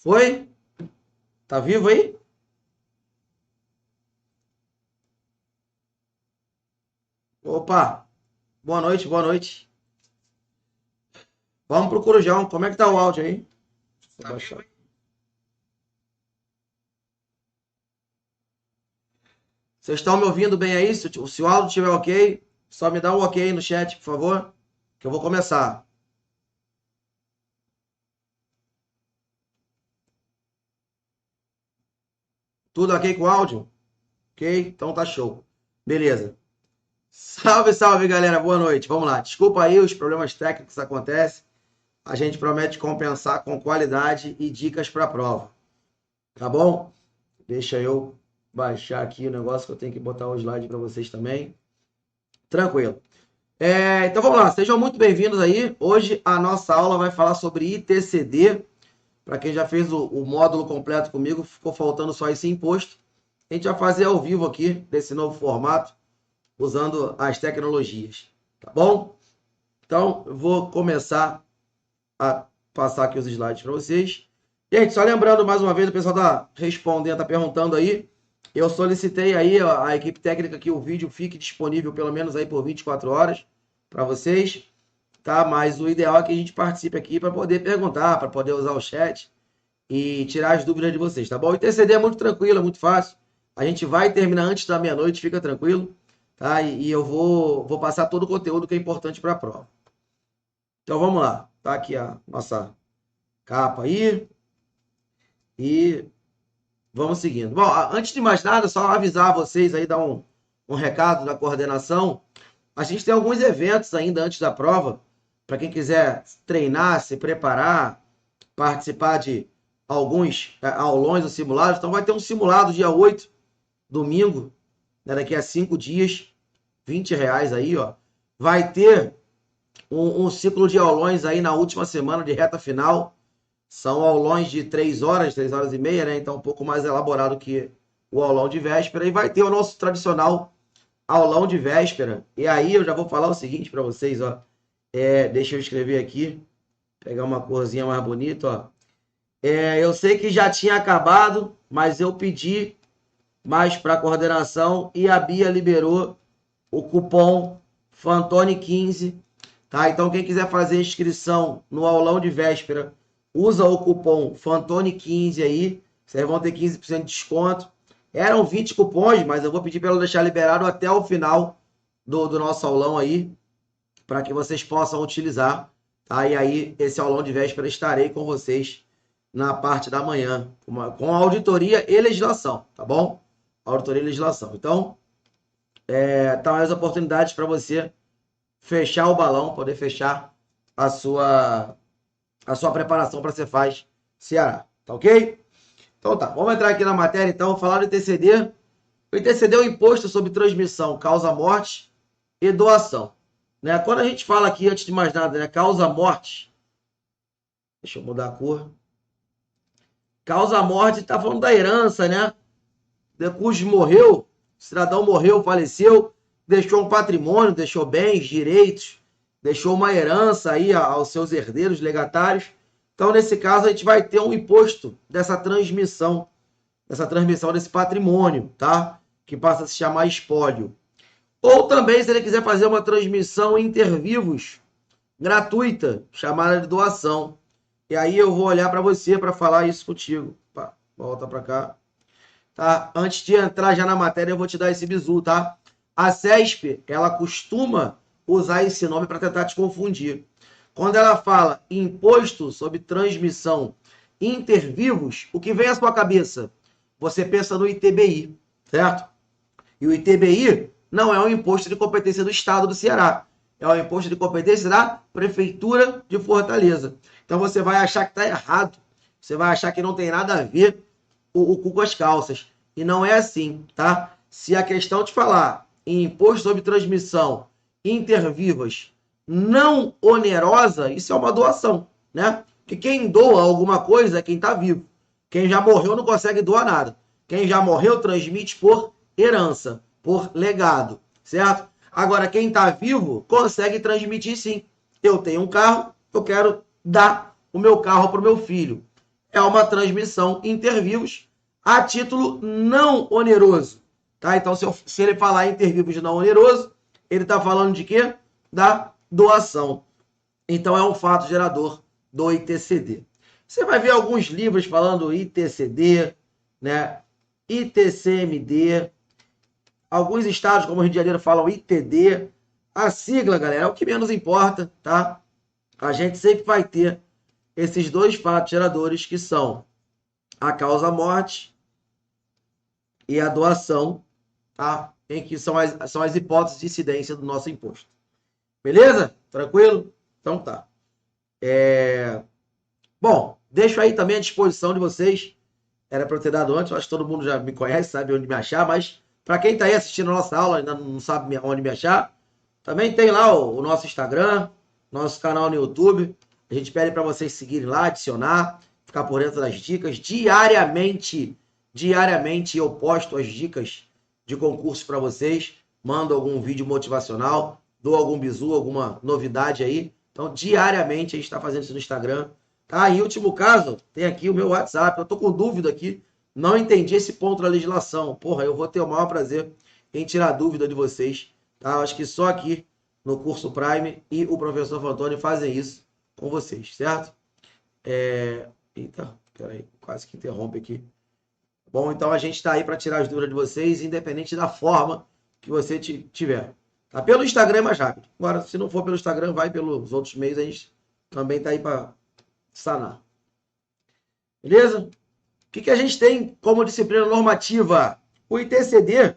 Foi? Tá vivo aí? Opa! Boa noite, boa noite. Vamos pro Corujão. Como é que tá o áudio aí? Vou baixar. Vocês estão me ouvindo bem aí? Se o áudio estiver ok, só me dá um ok aí no chat, por favor, que eu vou começar. Tudo ok com o áudio? Ok? Então tá show. Beleza. Salve, salve, galera. Boa noite. Vamos lá. Desculpa aí os problemas técnicos que acontecem. A gente promete compensar com qualidade e dicas para a prova. Tá bom? Deixa eu baixar aqui o negócio que eu tenho que botar o slide para vocês também. Tranquilo. Então vamos lá, sejam muito bem-vindos aí. Hoje a nossa aula vai falar sobre ITCD. Para quem já fez o módulo completo comigo, ficou faltando só esse imposto. A gente vai fazer ao vivo aqui, desse novo formato, usando as tecnologias. Tá bom? Então, eu vou começar a passar aqui os slides para vocês. Gente, só lembrando mais uma vez, o pessoal está respondendo, está perguntando aí. Eu solicitei aí a equipe técnica que o vídeo fique disponível pelo menos aí por 24 horas para vocês, tá? Mas o ideal é que a gente participe aqui para poder perguntar, para poder usar o chat e tirar as dúvidas de vocês, tá bom? O ITCD é muito tranquilo, é muito fácil. A gente vai terminar antes da meia-noite, fica tranquilo, tá? E eu vou passar todo o conteúdo que é importante para a prova. Então vamos lá, tá aqui a nossa capa aí e vamos seguindo. Bom, antes de mais nada, só avisar vocês aí, dar um recado da coordenação. A gente tem alguns eventos ainda antes da prova, para quem quiser treinar, se preparar, participar de alguns aulões ou simulados. Então vai ter um simulado dia 8, domingo, né, daqui a 5 dias, R$ 20 aí, ó. Vai ter um ciclo de aulões aí na última semana de reta final. São aulões de 3 horas, 3 horas e meia, né? Então um pouco mais elaborado que o aulão de véspera. E vai ter o nosso tradicional aulão de véspera. E aí eu já vou falar o seguinte para vocês, ó. Deixa eu escrever aqui, pegar uma corzinha mais bonita, ó. Eu sei que já tinha acabado, mas eu pedi mais para a coordenação e a Bia liberou o cupom Fantoni15, tá? Então quem quiser fazer inscrição no aulão de véspera, usa o cupom Fantoni15 aí, vocês vão ter 15% de desconto. Eram 20 cupons, mas eu vou pedir para ela deixar liberado até o final do nosso aulão aí, para que vocês possam utilizar, tá? E aí, esse aulão de véspera, estarei com vocês na parte da manhã, com auditoria e legislação, tá bom? Auditoria e legislação. Então, tá aí as oportunidades para você fechar o balão, poder fechar a sua preparação para a Cefaz Ceará, tá ok? Então tá, vamos entrar aqui na matéria então, falar do ITCD. O ITCD é o Imposto sobre Transmissão, Causa Morte e Doação. Né? Quando a gente fala aqui, antes de mais nada, né, causa morte, deixa eu mudar a cor. Causa morte, tá falando da herança, né? Cujo morreu, o cidadão morreu, faleceu, deixou um patrimônio, deixou bens, direitos, deixou uma herança aí aos seus herdeiros, legatários. Então, nesse caso, a gente vai ter um imposto dessa transmissão desse patrimônio, tá? Que passa a se chamar espólio. Ou também, se ele quiser fazer uma transmissão inter-vivos gratuita, chamada de doação. E aí eu vou olhar para você para falar isso contigo. Opa, volta para cá. Tá? Antes de entrar já na matéria, eu vou te dar esse bizu, tá? A CESP, ela costuma usar esse nome para tentar te confundir. Quando ela fala imposto sobre transmissão inter-vivos, o que vem à sua cabeça? Você pensa no ITBI, certo? E o ITBI não é um imposto de competência do Estado do Ceará. É um imposto de competência da Prefeitura de Fortaleza. Então você vai achar que está errado. Você vai achar que não tem nada a ver o cu com as calças. E não é assim, tá? Se a questão te falar em imposto sobre transmissão intervivas não onerosa, isso é uma doação, né? Porque quem doa alguma coisa é quem está vivo. Quem já morreu não consegue doar nada. Quem já morreu transmite por herança, por legado, certo? Agora, quem está vivo consegue transmitir sim. Eu tenho um carro, eu quero dar o meu carro para o meu filho. é uma transmissão inter vivos a título não oneroso. Tá? Então, se ele falar inter vivos não oneroso, ele está falando de quê? Da doação. Então, é um fato gerador do ITCD. Você vai ver alguns livros falando ITCD, né? ITCMD. Alguns estados, como o Rio de Janeiro, falam ITD. A sigla, galera, é o que menos importa, tá? A gente sempre vai ter esses dois fatos geradores, que são a causa-morte e a doação, tá? Em que são as hipóteses de incidência do nosso imposto. Beleza? Tranquilo? Então tá. Bom, deixo aí também à disposição de vocês. Era para eu ter dado antes, acho que todo mundo já me conhece, sabe onde me achar, mas para quem está aí assistindo a nossa aula, ainda não sabe onde me achar, também tem lá o nosso Instagram, nosso canal no YouTube. A gente pede para vocês seguirem lá, adicionar, ficar por dentro das dicas. Diariamente eu posto as dicas de concurso para vocês, mando algum vídeo motivacional, dou algum bizu, alguma novidade aí. Então, diariamente a gente está fazendo isso no Instagram. Tá, em último caso, tem aqui o meu WhatsApp. Eu tô com dúvida aqui, não entendi esse ponto da legislação. Porra, eu vou ter o maior prazer em tirar dúvida de vocês. Tá? Eu acho que só aqui no curso Prime e o professor Fantoni fazem isso com vocês, certo? Eita, peraí, quase que interrompe aqui. Bom, então a gente está aí para tirar as dúvidas de vocês, independente da forma que você tiver. Tá? Pelo Instagram é mais rápido. Agora, se não for pelo Instagram, vai pelos outros meios, a gente também está aí para sanar. Beleza? O que a gente tem como disciplina normativa? O ITCD,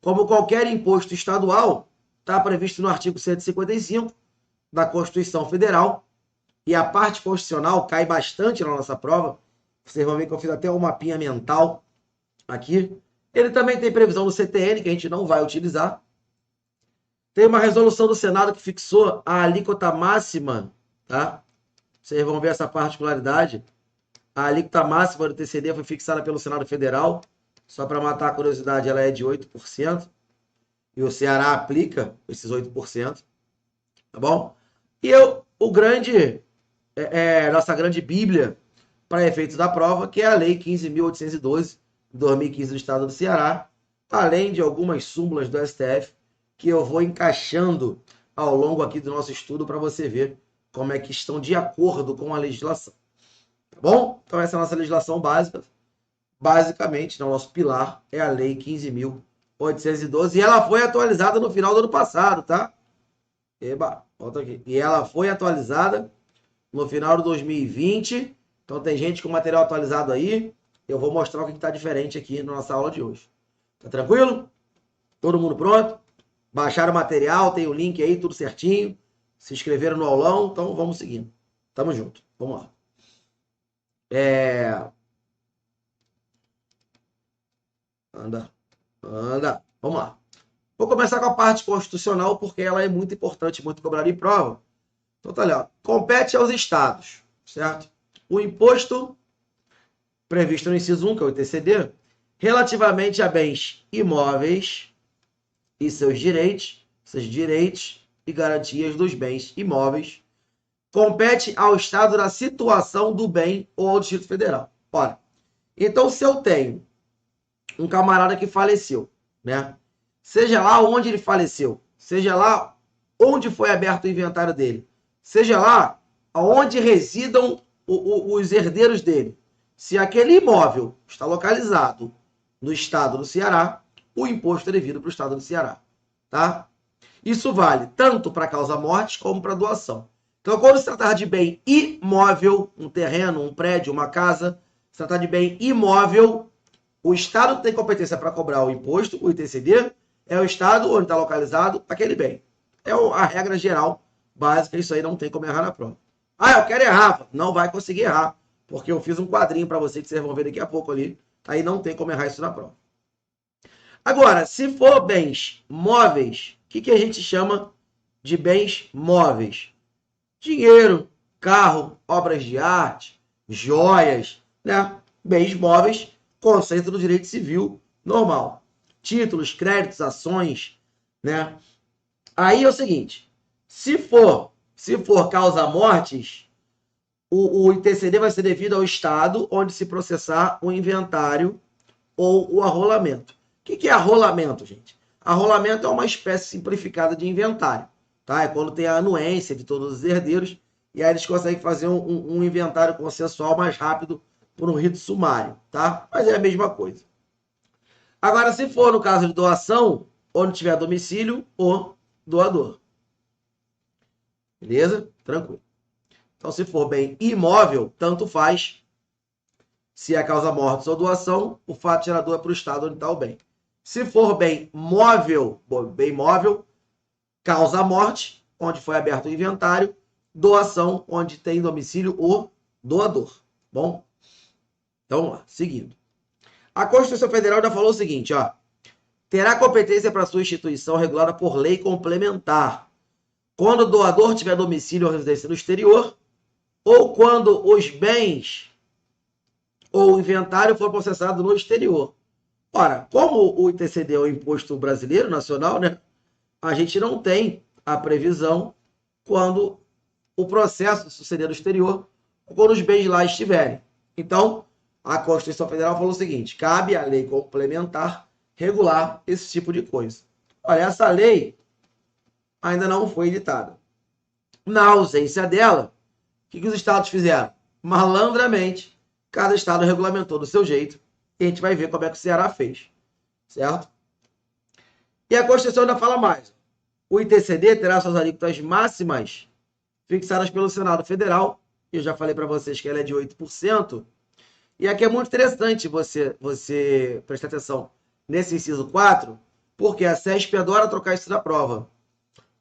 como qualquer imposto estadual, está previsto no artigo 155 da Constituição Federal, e a parte constitucional cai bastante na nossa prova. Vocês vão ver que eu fiz até um mapinha mental aqui. Ele também tem previsão do CTN, que a gente não vai utilizar. Tem uma resolução do Senado que fixou a alíquota máxima, tá? Vocês vão ver essa particularidade. A alíquota máxima do TCD foi fixada pelo Senado Federal. Só para matar a curiosidade, ela é de 8%. E o Ceará aplica esses 8%. Tá bom? E nossa grande bíblia para efeitos da prova, que é a Lei 15.812, de 2015 do Estado do Ceará, além de algumas súmulas do STF, que eu vou encaixando ao longo aqui do nosso estudo para você ver como é que estão de acordo com a legislação. Tá bom? Então essa é a nossa legislação básica. Basicamente, o nosso pilar é a Lei 15.812 e ela foi atualizada no final do ano passado, tá? Eba, volta aqui. E ela foi atualizada no final de 2020. Então tem gente com material atualizado aí. Eu vou mostrar o que está diferente aqui na nossa aula de hoje. Tá tranquilo? Todo mundo pronto? Baixaram o material, tem o link aí, tudo certinho. Se inscreveram no aulão, então vamos seguindo. Tamo junto. Vamos lá. Anda. Vamos lá. Vou começar com a parte constitucional, porque ela é muito importante, muito cobrada em prova. Então tá ali, ó. Compete aos estados, certo? O imposto previsto no inciso 1, que é o ITCD, relativamente a bens imóveis e seus direitos e garantias dos bens imóveis, compete ao estado na situação do bem ou ao Distrito Federal. Ora, então se eu tenho um camarada que faleceu, né? Seja lá onde ele faleceu, seja lá onde foi aberto o inventário dele, seja lá onde residam os herdeiros dele, se aquele imóvel está localizado no estado do Ceará, o imposto é devido para o estado do Ceará, tá? Isso vale tanto para causa-morte como para doação. Então, quando se tratar de bem imóvel, um terreno, um prédio, uma casa, se tratar de bem imóvel, o estado tem competência para cobrar o imposto, o ITCD, é o estado onde está localizado aquele bem. É a regra geral, básica, isso aí não tem como errar na prova. Ah, eu quero errar. Não vai conseguir errar, porque eu fiz um quadrinho para você que vocês vão ver daqui a pouco ali. Aí não tem como errar isso na prova. Agora, se for bens móveis, o que a gente chama de bens móveis? Dinheiro, carro, obras de arte, joias, né? Bens móveis, conceito do direito civil normal. Títulos, créditos, ações, né? Aí é o seguinte, se for causa-mortes, o ITCD vai ser devido ao estado onde se processar o inventário ou o arrolamento. O que é arrolamento, gente? Arrolamento é uma espécie simplificada de inventário. Tá? É quando tem a anuência de todos os herdeiros e aí eles conseguem fazer um inventário consensual mais rápido por um rito sumário. Tá? Mas é a mesma coisa. Agora, se for no caso de doação, onde tiver domicílio ou doador. Beleza? Tranquilo. Então, se for bem imóvel, tanto faz. Se é causa morte ou doação, o fato gerador é para o estado onde está o bem. Se for bem móvel, causa morte, onde foi aberto o inventário, doação, onde tem domicílio o doador. Bom? Então, vamos lá, seguindo. A Constituição Federal já falou o seguinte, ó. Terá competência para sua instituição regulada por lei complementar, quando o doador tiver domicílio ou residência no exterior, ou quando os bens ou o inventário for processado no exterior. Ora, como o ITCD é o imposto brasileiro, nacional, né? A gente não tem a previsão quando o processo suceder no exterior ou quando os bens lá estiverem. Então, a Constituição Federal falou o seguinte, cabe à lei complementar regular esse tipo de coisa. Olha, essa lei ainda não foi editada. Na ausência dela, o que os estados fizeram? Malandramente, cada estado regulamentou do seu jeito e a gente vai ver como é que o Ceará fez. Certo? E a Constituição ainda fala mais. O ITCD terá suas alíquotas máximas fixadas pelo Senado Federal. Eu já falei para vocês que ela é de 8%. E aqui é muito interessante você prestar atenção nesse inciso 4, porque a CESP adora trocar isso da prova.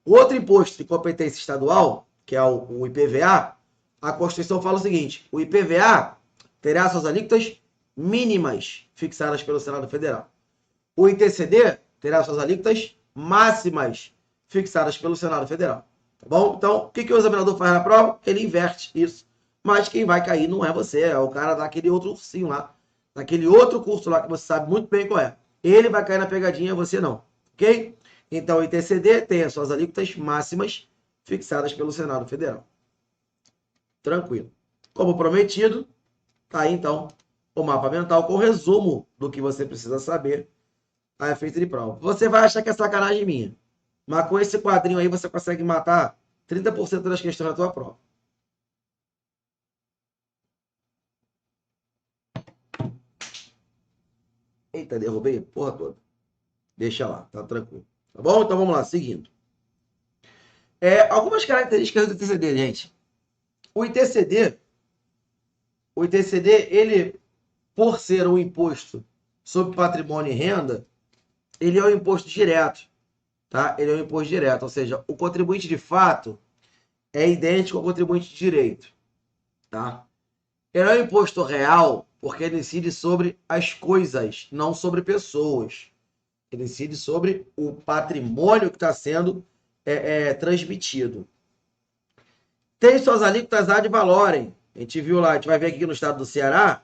O outro imposto de competência estadual, que é o IPVA, a Constituição fala o seguinte, o IPVA terá suas alíquotas mínimas fixadas pelo Senado Federal. O ITCD terá suas alíquotas máximas fixadas pelo Senado Federal. Tá bom? Então, o que o examinador faz na prova? Ele inverte isso. Mas quem vai cair não é você, é o cara daquele outro ursinho lá, daquele outro curso lá que você sabe muito bem qual é. Ele vai cair na pegadinha, você não. Ok? Então, o ITCD tem as suas alíquotas máximas fixadas pelo Senado Federal. Tranquilo. Como prometido, tá aí então o mapa mental com resumo do que você precisa saber a efeito de prova. Você vai achar que é sacanagem minha, mas com esse quadrinho aí você consegue matar 30% das questões da tua prova. Eita, derrubei a porra toda. Deixa lá, tá tranquilo. Tá bom? Então vamos lá, seguindo. Algumas características do ITCD, gente. O ITCD, ele, por ser um imposto sobre patrimônio e renda, ele é um imposto direto, tá? Ele é um imposto direto, ou seja, o contribuinte de fato é idêntico ao contribuinte de direito, tá? Ele é um imposto real porque ele incide sobre as coisas, não sobre pessoas. Ele incide sobre o patrimônio que está sendo transmitido. Tem suas alíquotas ad valorem. A gente viu lá, a gente vai ver aqui no estado do Ceará,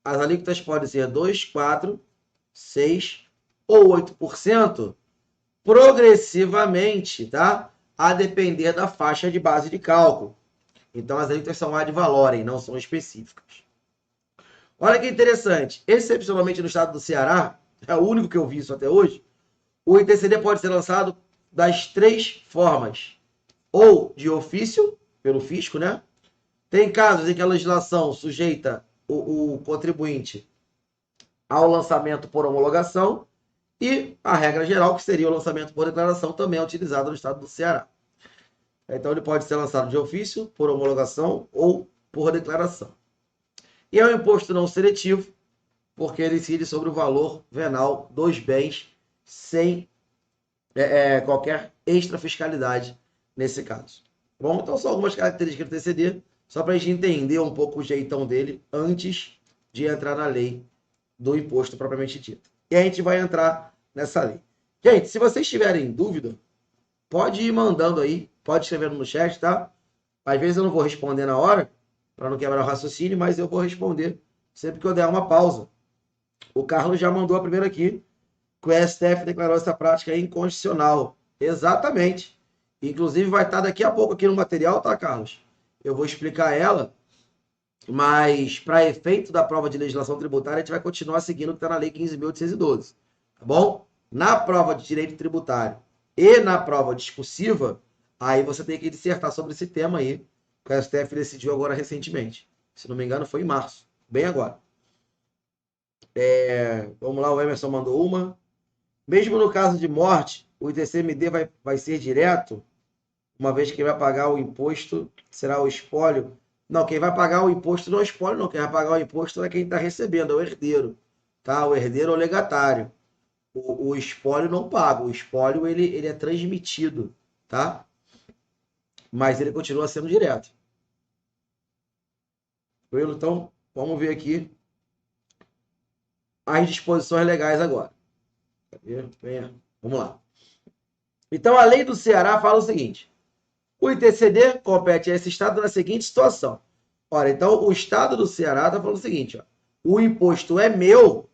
as alíquotas podem ser 2, 4, 6 ou 8%, progressivamente, tá? A depender da faixa de base de cálculo. Então, as alíquotas são ad valorem, não são específicas. Olha que interessante. Excepcionalmente no estado do Ceará, é o único que eu vi isso até hoje, o ITCD pode ser lançado das 3 formas. Ou de ofício, pelo fisco, né? Tem casos em que a legislação sujeita o contribuinte ao lançamento por homologação e a regra geral, que seria o lançamento por declaração, também é utilizada no estado do Ceará. Então, ele pode ser lançado de ofício, por homologação ou por declaração. E é um imposto não seletivo, porque ele incide sobre o valor venal dos bens sem qualquer extra fiscalidade nesse caso. Bom, então são algumas características do TCD, só para a gente entender um pouco o jeitão dele antes de entrar na lei do imposto propriamente dito. E a gente vai entrar nessa lei. Gente, se vocês tiverem dúvida, pode ir mandando aí, pode escrever no chat, tá? Às vezes eu não vou responder na hora, para não quebrar o raciocínio, mas eu vou responder sempre que eu der uma pausa. O Carlos já mandou a primeira aqui, que o STF declarou essa prática inconstitucional. Exatamente. Inclusive vai estar daqui a pouco aqui no material, tá, Carlos? Eu vou explicar ela Mas, para efeito da prova de legislação tributária, a gente vai continuar seguindo o que está na Lei 15.812. Tá bom? Na prova de direito tributário e na prova discursiva, aí você tem que dissertar sobre esse tema aí, que o STF decidiu agora recentemente. Se não me engano, foi em março. Bem agora. Vamos lá, o Emerson mandou uma. Mesmo no caso de morte, o ITCMD vai ser direto, uma vez que quem vai pagar o imposto será o espólio. Não, quem vai pagar o imposto não é o espólio, não. Quem vai pagar o imposto é quem está recebendo, é o herdeiro. Tá? O herdeiro é o legatário. O espólio não paga. O espólio ele é transmitido, tá? Mas ele continua sendo direto. Então, vamos ver aqui as disposições legais agora. Venha. Vamos lá. Então, a lei do Ceará fala o seguinte: o ITCD compete a esse estado na seguinte situação. Ora, então o estado do Ceará está falando o seguinte: ó, o imposto é meu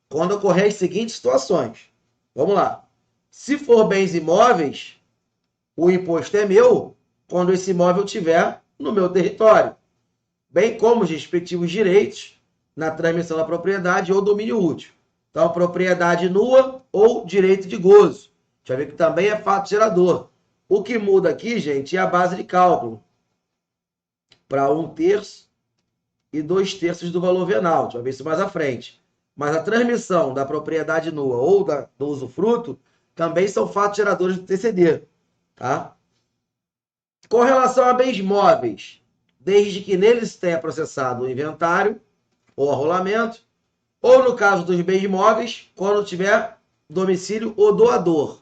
quando ocorrer as seguintes situações. Vamos lá. Se for bens imóveis, o imposto é meu quando esse imóvel estiver no meu território, bem como os respectivos direitos na transmissão da propriedade ou domínio útil. Então, propriedade nua ou direito de gozo. A gente vai ver que também é fato gerador. O que muda aqui, gente, é a base de cálculo para 1/3 e 2/3 do valor venal. A gente vai ver isso mais à frente. Mas a transmissão da propriedade nua ou do usufruto também são fatos geradores do TCD. Tá? Com relação a bens móveis, desde que neles tenha processado o inventário ou arrolamento, ou no caso dos bens móveis, quando tiver domicílio o doador.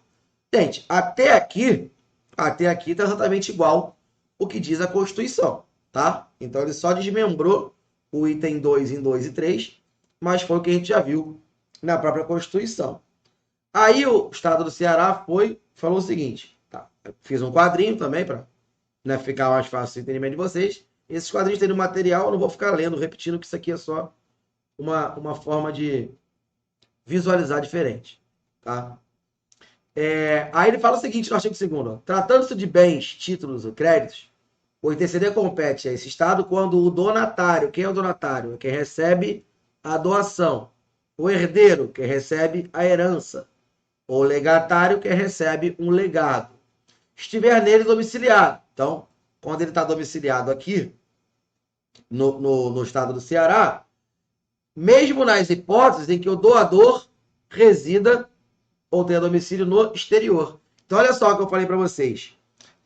Gente, até aqui está exatamente igual o que diz a Constituição, tá? Então ele só desmembrou o item 2 em 2 e 3, mas foi o que a gente já viu na própria Constituição. Aí o Estado do Ceará falou o seguinte, tá? Eu fiz um quadrinho também para ficar mais fácil o entendimento de vocês. Esses quadrinhos têm um material, eu não vou ficar lendo, repetindo, que isso aqui é só uma forma de visualizar diferente, tá? Aí ele fala o seguinte no artigo 2º, tratando-se de bens, títulos ou créditos, o ITCD compete a esse Estado quando o donatário, quem é o donatário? É quem recebe a doação. O herdeiro, quem recebe a herança. O legatário, quem recebe um legado. Estiver nele domiciliado. Então, quando ele está domiciliado aqui, no estado do Ceará, mesmo nas hipóteses em que o doador resida ou tenha domicílio no exterior. Então, olha só o que eu falei para vocês.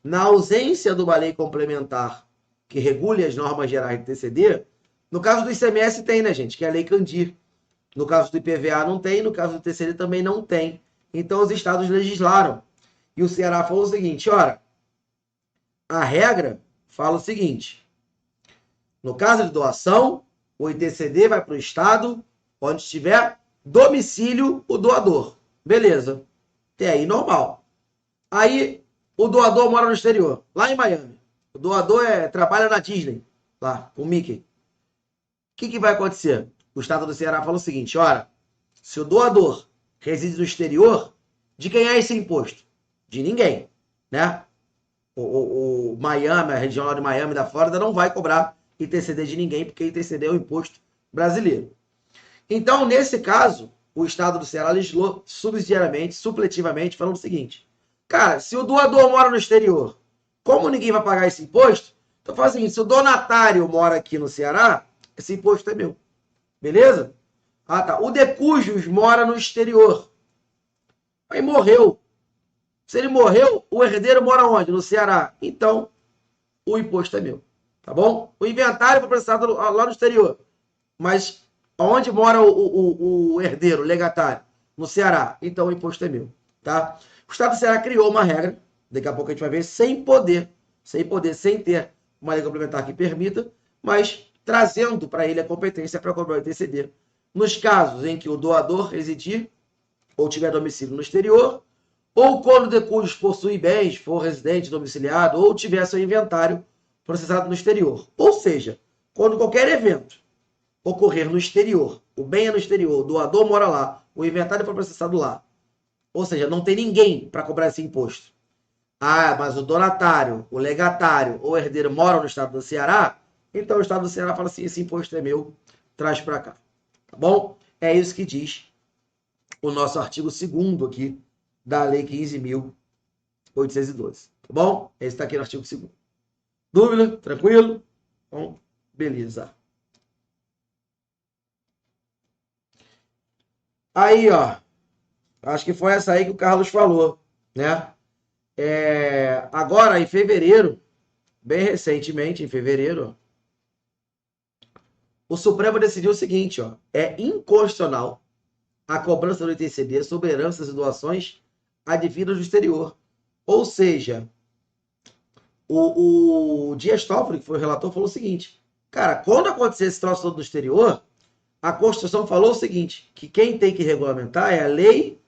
Na ausência de uma lei complementar que regule as normas gerais do TCD, no caso do ICMS tem, né, gente? Que é a Lei Candir. No caso do IPVA não tem, no caso do TCD também não tem. Então, os estados legislaram. E o Ceará falou o seguinte, ora, a regra fala o seguinte, no caso de doação, o ITCD vai para o estado onde estiver domicílio o doador. Beleza. Até aí, normal. Aí, o doador mora no exterior, lá em Miami. O doador trabalha na Disney, lá, com o Mickey. O que vai acontecer? O estado do Ceará fala o seguinte, ora, se o doador reside no exterior, de quem é esse imposto? De ninguém, né? O Miami, a região lá de Miami, da Flórida, não vai cobrar ITCD de ninguém, porque ITCD é o imposto brasileiro. Então, nesse caso, o estado do Ceará legislou subsidiariamente, supletivamente, falando o seguinte, cara, se o doador mora no exterior, como ninguém vai pagar esse imposto, então faz o seguinte, se o donatário mora aqui no Ceará, esse imposto é meu. Beleza? Ah, tá. O de cujos mora no exterior. Aí morreu. Se ele morreu, o herdeiro mora onde? No Ceará. Então, o imposto é meu. Tá bom? O inventário foi processado lá no exterior. Mas onde mora o herdeiro, o legatário? No Ceará. Então, o imposto é meu. Tá? O Estado do Ceará criou uma regra, daqui a pouco a gente vai ver, sem ter uma lei complementar que permita, mas trazendo para ele a competência para cobrar o ITCD. Nos casos em que o doador residir ou tiver domicílio no exterior, ou quando de cujos possui bens, for residente domiciliado, ou tiver seu inventário processado no exterior. Ou seja, quando qualquer evento ocorrer no exterior, o bem é no exterior, o doador mora lá, o inventário foi processado lá, ou seja, não tem ninguém para cobrar esse imposto. Ah, mas o donatário, o legatário ou o herdeiro moram no estado do Ceará, Então o Estado do Ceará fala assim, esse imposto é meu, traz para cá. Tá bom? É isso que diz o nosso artigo 2º aqui da Lei 15.812. Tá bom? Esse está aqui no artigo 2º. Dúvida? Tranquilo? Então, beleza. Aí, ó. Acho que foi essa aí que o Carlos falou, né? Agora, em fevereiro, bem recentemente, em fevereiro, o Supremo decidiu o seguinte, ó. É inconstitucional a cobrança do ITCD sobre heranças e doações advindas do exterior. Ou seja, o Dias Toffoli, que foi o relator, falou o seguinte, cara, quando acontecer esse troço todo no exterior, a Constituição falou o seguinte, que quem tem que regulamentar é a lei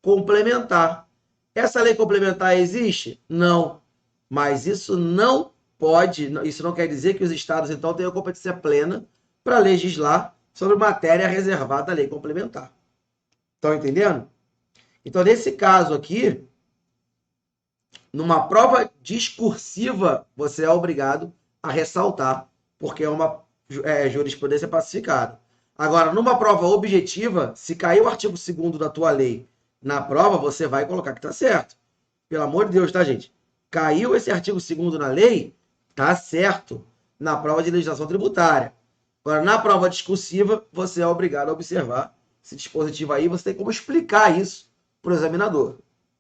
complementar. Essa lei complementar existe? Não. Mas isso não pode, isso não quer dizer que os estados, então, tenham competência plena para legislar sobre matéria reservada à lei complementar. Estão entendendo? Então, nesse caso aqui, numa prova discursiva, você é obrigado a ressaltar, porque é uma jurisprudência pacificada. Agora, numa prova objetiva, se cair o artigo 2º da tua lei na prova, você vai colocar que está certo. Pelo amor de Deus, tá, gente? Caiu esse artigo 2º na lei, tá certo, na prova de legislação tributária. Agora, na prova discursiva, você é obrigado a observar esse dispositivo aí, você tem como explicar isso para o examinador.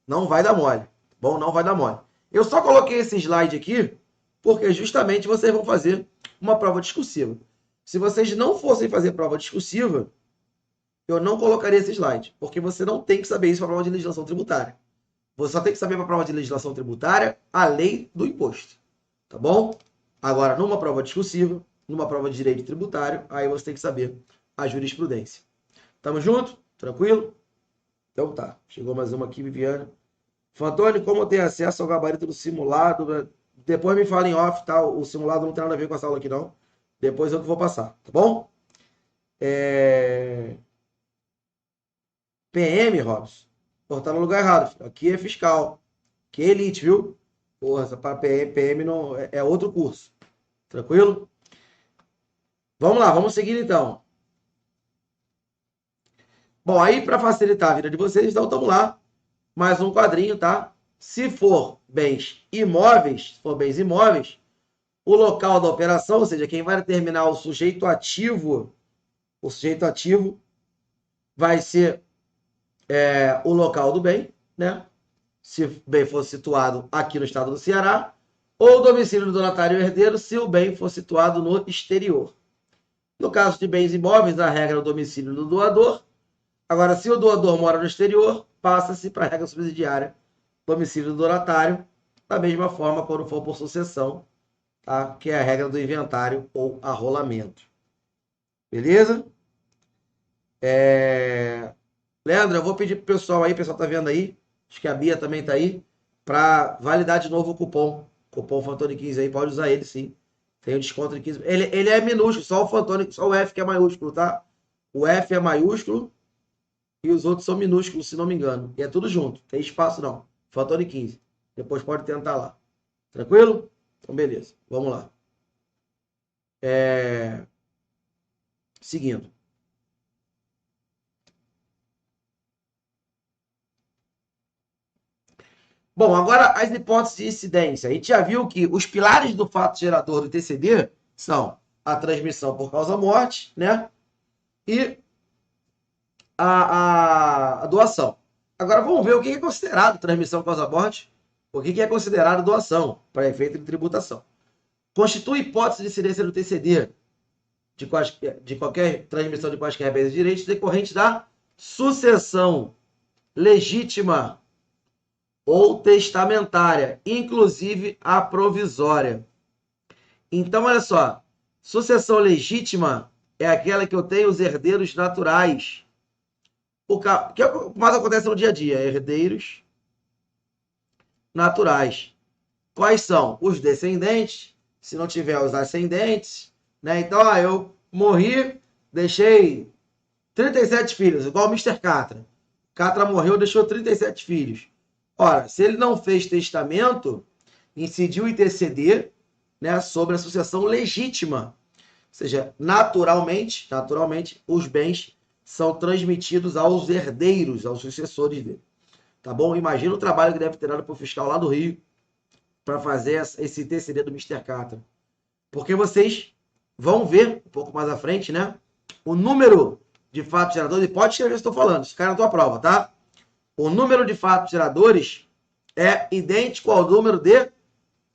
Não vai dar mole. Bom, não vai dar mole. Eu só coloquei esse slide aqui porque justamente vocês vão fazer uma prova discursiva. Se vocês não fossem fazer prova discursiva, eu não colocaria esse slide, porque você não tem que saber isso para a prova de legislação tributária. Você só tem que saber para a prova de legislação tributária a lei do imposto. Tá bom? Agora, numa prova discursiva, numa prova de direito tributário, aí você tem que saber a jurisprudência. Tamo junto? Tranquilo? Então tá. Chegou mais uma aqui, Viviane. Fantoni, como tem acesso ao gabarito do simulado? Depois me fala em off, tá? O simulado não tem nada a ver com essa aula aqui, não. Depois eu que vou passar, tá bom? PM, Robson. Pô, tá no lugar errado. Aqui é fiscal. Aqui é elite, viu? Porra, essa para PM não, é outro curso. Tranquilo? Vamos lá, vamos seguir então. Bom, aí para facilitar a vida de vocês, então vamos lá. Mais um quadrinho, tá? Se for bens imóveis, o local da operação, ou seja, quem vai determinar o sujeito ativo vai ser o local do bem, né? Se o bem for situado aqui no estado do Ceará, ou o domicílio do donatário herdeiro, se o bem for situado no exterior. No caso de bens imóveis, a regra é o domicílio do doador. Agora, se o doador mora no exterior, passa-se para a regra subsidiária, domicílio do donatário, da mesma forma quando for por sucessão, tá? Que é a regra do inventário ou arrolamento. Beleza? Leandro, eu vou pedir pro pessoal aí, o pessoal tá vendo aí, acho que a Bia também tá aí, para validar de novo o cupom. Cupom Fantoni 15 aí, pode usar ele sim. Tem um desconto de 15. Ele é minúsculo, só o Fantoni, só o F que é maiúsculo, tá? O F é maiúsculo e os outros são minúsculos, se não me engano. E é tudo junto, tem espaço não. Fantoni 15. Depois pode tentar lá. Tranquilo? Então, beleza. Vamos lá. Seguindo. Bom, agora as hipóteses de incidência. A gente já viu que os pilares do fato gerador do TCD são a transmissão por causa-morte, né? E a doação. Agora vamos ver o que é considerado transmissão por causa-morte, o que é considerado doação para efeito de tributação. Constitui hipótese de incidência do TCD de qualquer transmissão de quaisquer bens e direitos decorrente da sucessão legítima ou testamentária, inclusive a provisória. Então, olha só, sucessão legítima é aquela que eu tenho os herdeiros naturais. O que mais acontece no dia a dia? Herdeiros naturais. Quais são? Os descendentes, se não tiver os ascendentes, né? Então, eu morri, deixei 37 filhos, igual o Mr. Catra. Catra morreu, deixou 37 filhos. Ora, se ele não fez testamento, incidiu ITCD, né, sobre a sucessão legítima. Ou seja, naturalmente, os bens são transmitidos aos herdeiros, aos sucessores dele. Tá bom? Imagina o trabalho que deve ter dado para o fiscal lá do Rio para fazer esse TCD do Mr. Catra. Porque vocês vão ver um pouco mais à frente, né? O número de fatos geradores, e pode escrever o que eu estou falando, isso cai na tua prova, tá? O número de fatos geradores é idêntico ao número de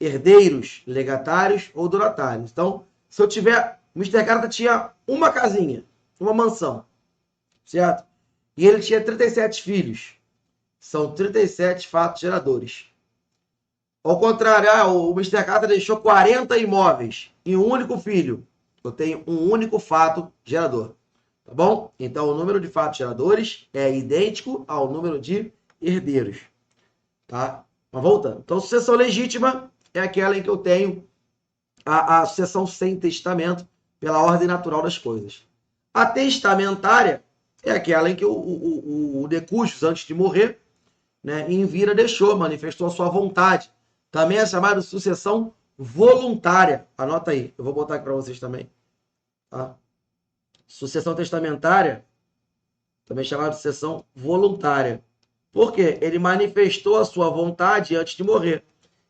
herdeiros, legatários ou donatários. Então, se eu tiver... O Mr. Catra tinha uma casinha, uma mansão, certo? E ele tinha 37 filhos. São 37 fatos geradores. Ao contrário, o Mr. Catra deixou 40 imóveis e um único filho. Eu tenho um único fato gerador. Tá bom? Então, o número de fatos geradores é idêntico ao número de herdeiros. Tá? Mas voltando. Então, sucessão legítima é aquela em que eu tenho a sucessão sem testamento pela ordem natural das coisas. A testamentária é aquela em que o decústios, antes de morrer, né, em vida deixou, manifestou a sua vontade. Também é chamada de sucessão voluntária. Anota aí, eu vou botar aqui para vocês também. Tá? Sucessão testamentária, também chamada de sucessão voluntária. Por quê? Ele manifestou a sua vontade antes de morrer.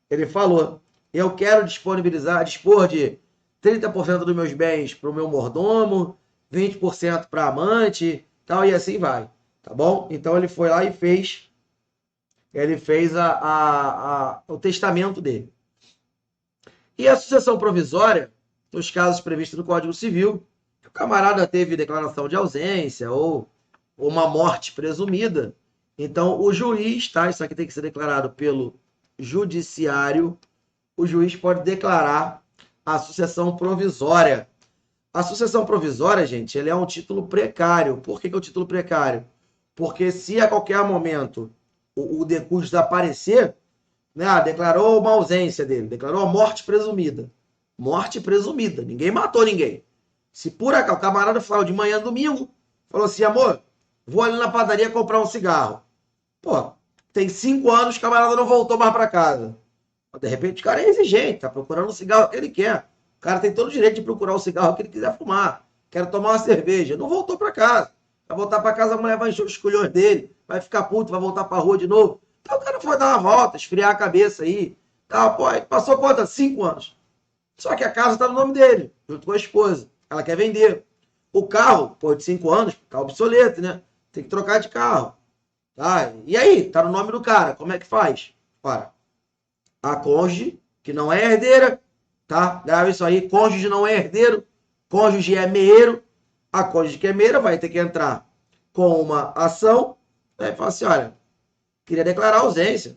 Ele falou, eu quero dispor de 30% dos meus bens para o meu mordomo, 20% para amante, tal, e assim vai. Tá bom? Então ele foi lá e fez o testamento dele. E a sucessão provisória, nos casos previstos no Código Civil, que o camarada teve declaração de ausência ou uma morte presumida, então o juiz, tá? Isso aqui tem que ser declarado pelo judiciário, o juiz pode declarar a sucessão provisória. A sucessão provisória, gente, ele é um título precário. Por que é um título precário? Porque se a qualquer momento o decúbito desaparecer, né, declarou uma ausência dele, declarou a morte presumida. Morte presumida, ninguém matou ninguém. Se por acaso o camarada falou de manhã, domingo, falou assim, amor, vou ali na padaria comprar um cigarro. Pô, tem 5 anos, o camarada não voltou mais para casa. De repente o cara é exigente, tá procurando o cigarro que ele quer. O cara tem todo o direito de procurar o cigarro que ele quiser fumar. Quero tomar uma cerveja. Não voltou para casa. Vai voltar para casa, a mulher vai encher os colhões dele, vai ficar puto, vai voltar para rua de novo. Então o cara foi dar uma volta, esfriar a cabeça aí. Tá, pô, passou quantas? 5 anos. Só que a casa tá no nome dele, junto com a esposa. Ela quer vender. O carro, pô, de 5 anos, carro obsoleto, né? Tem que trocar de carro. Tá? E aí, tá no nome do cara, como é que faz? Ora, a cônjuge, que não é herdeira, tá? Grava isso aí, cônjuge não é herdeiro, cônjuge é meeiro, a cônjuge que é meira vai ter que entrar com uma ação, né? E falar assim, olha, queria declarar a ausência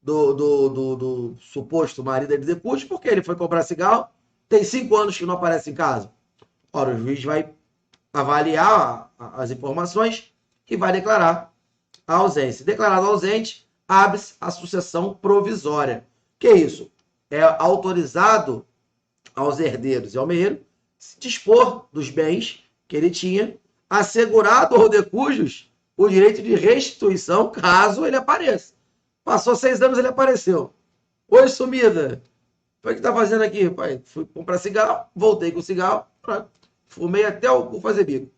do suposto marido de decúbito, porque ele foi comprar cigarro, tem 5 anos que não aparece em casa. Ora, o juiz vai avaliar as informações e vai declarar a ausência. Declarado ausente, abre-se a sucessão provisória. Que é isso? É autorizado aos herdeiros e ao meeiro se dispor dos bens que ele tinha, assegurado ao decújos o direito de restituição caso ele apareça. Passou 6 anos, ele apareceu. Oi, sumida. O que tá fazendo aqui, pai? Fui comprar cigarro, voltei com o cigarro, fumei até o cu fazer bico.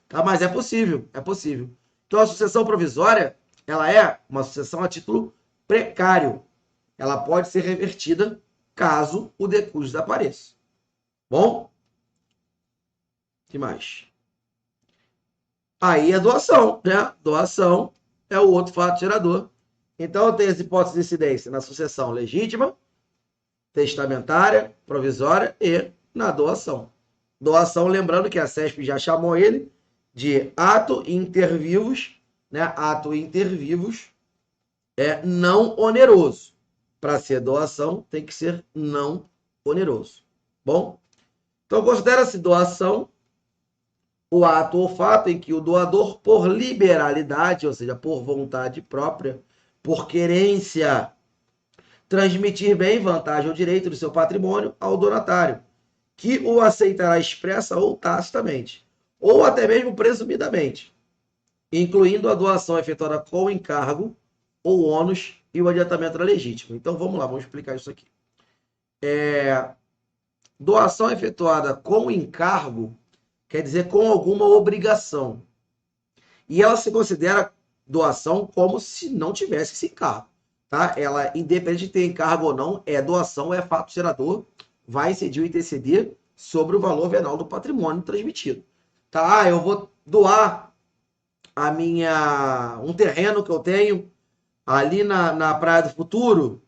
Tá? Mas é possível, é possível. Então a sucessão provisória, ela é uma sucessão a título precário. Ela pode ser revertida caso o decúbito desapareça. Bom? O que mais? Aí é doação, né? Doação é o outro fato gerador. Então eu tenho as hipóteses de incidência na sucessão legítima, testamentária, provisória e na doação. Doação, lembrando que a CESP já chamou ele de ato inter vivos, né? Ato inter vivos é não oneroso. Para ser doação, tem que ser não oneroso. Bom? Então, considera-se doação o ato ou fato em que o doador, por liberalidade, ou seja, por vontade própria, por querência, transmitir bem, vantagem ou direito do seu patrimônio ao donatário, que o aceitará expressa ou tacitamente, ou até mesmo presumidamente, incluindo a doação efetuada com encargo, ou ônus e o adiantamento era legítimo. Então vamos lá, vamos explicar isso aqui. Doação efetuada com encargo quer dizer com alguma obrigação. E ela se considera doação como se não tivesse esse encargo. Tá? Ela, independente de ter encargo ou não, é doação, é fato gerador, vai incidir o ITCD sobre o valor venal do patrimônio transmitido. Tá? Eu vou doar um terreno que eu tenho ali na Praia do Futuro,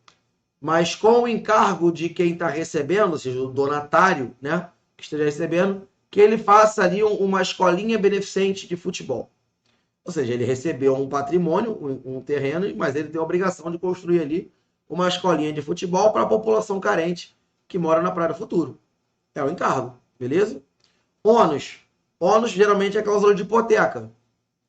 mas com o encargo de quem está recebendo, ou seja, o donatário, né, que esteja recebendo, que ele faça ali uma escolinha beneficente de futebol. Ou seja, ele recebeu um patrimônio, um terreno, mas ele tem a obrigação de construir ali uma escolinha de futebol para a população carente que mora na Praia do Futuro. É o encargo, beleza? Ônus. Ônus geralmente é cláusula de hipoteca.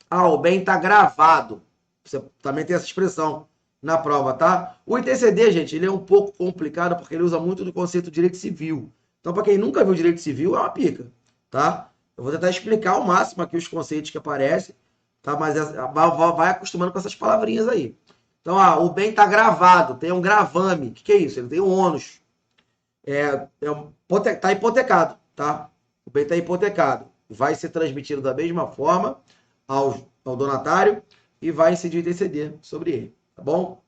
Ah, o bem está gravado. Você também tem essa expressão na prova, tá? O ITCD, gente, ele é um pouco complicado porque ele usa muito do conceito de direito civil. Então, para quem nunca viu direito civil, é uma pica, tá? Eu vou tentar explicar ao máximo aqui os conceitos que aparecem, tá? Mas vai acostumando com essas palavrinhas aí. Então, o bem está gravado, tem um gravame. O que é isso? Ele tem um ônus. Tá hipotecado, tá? O bem está hipotecado. Vai ser transmitido da mesma forma ao donatário e vai incidir o ITCD sobre ele, tá bom?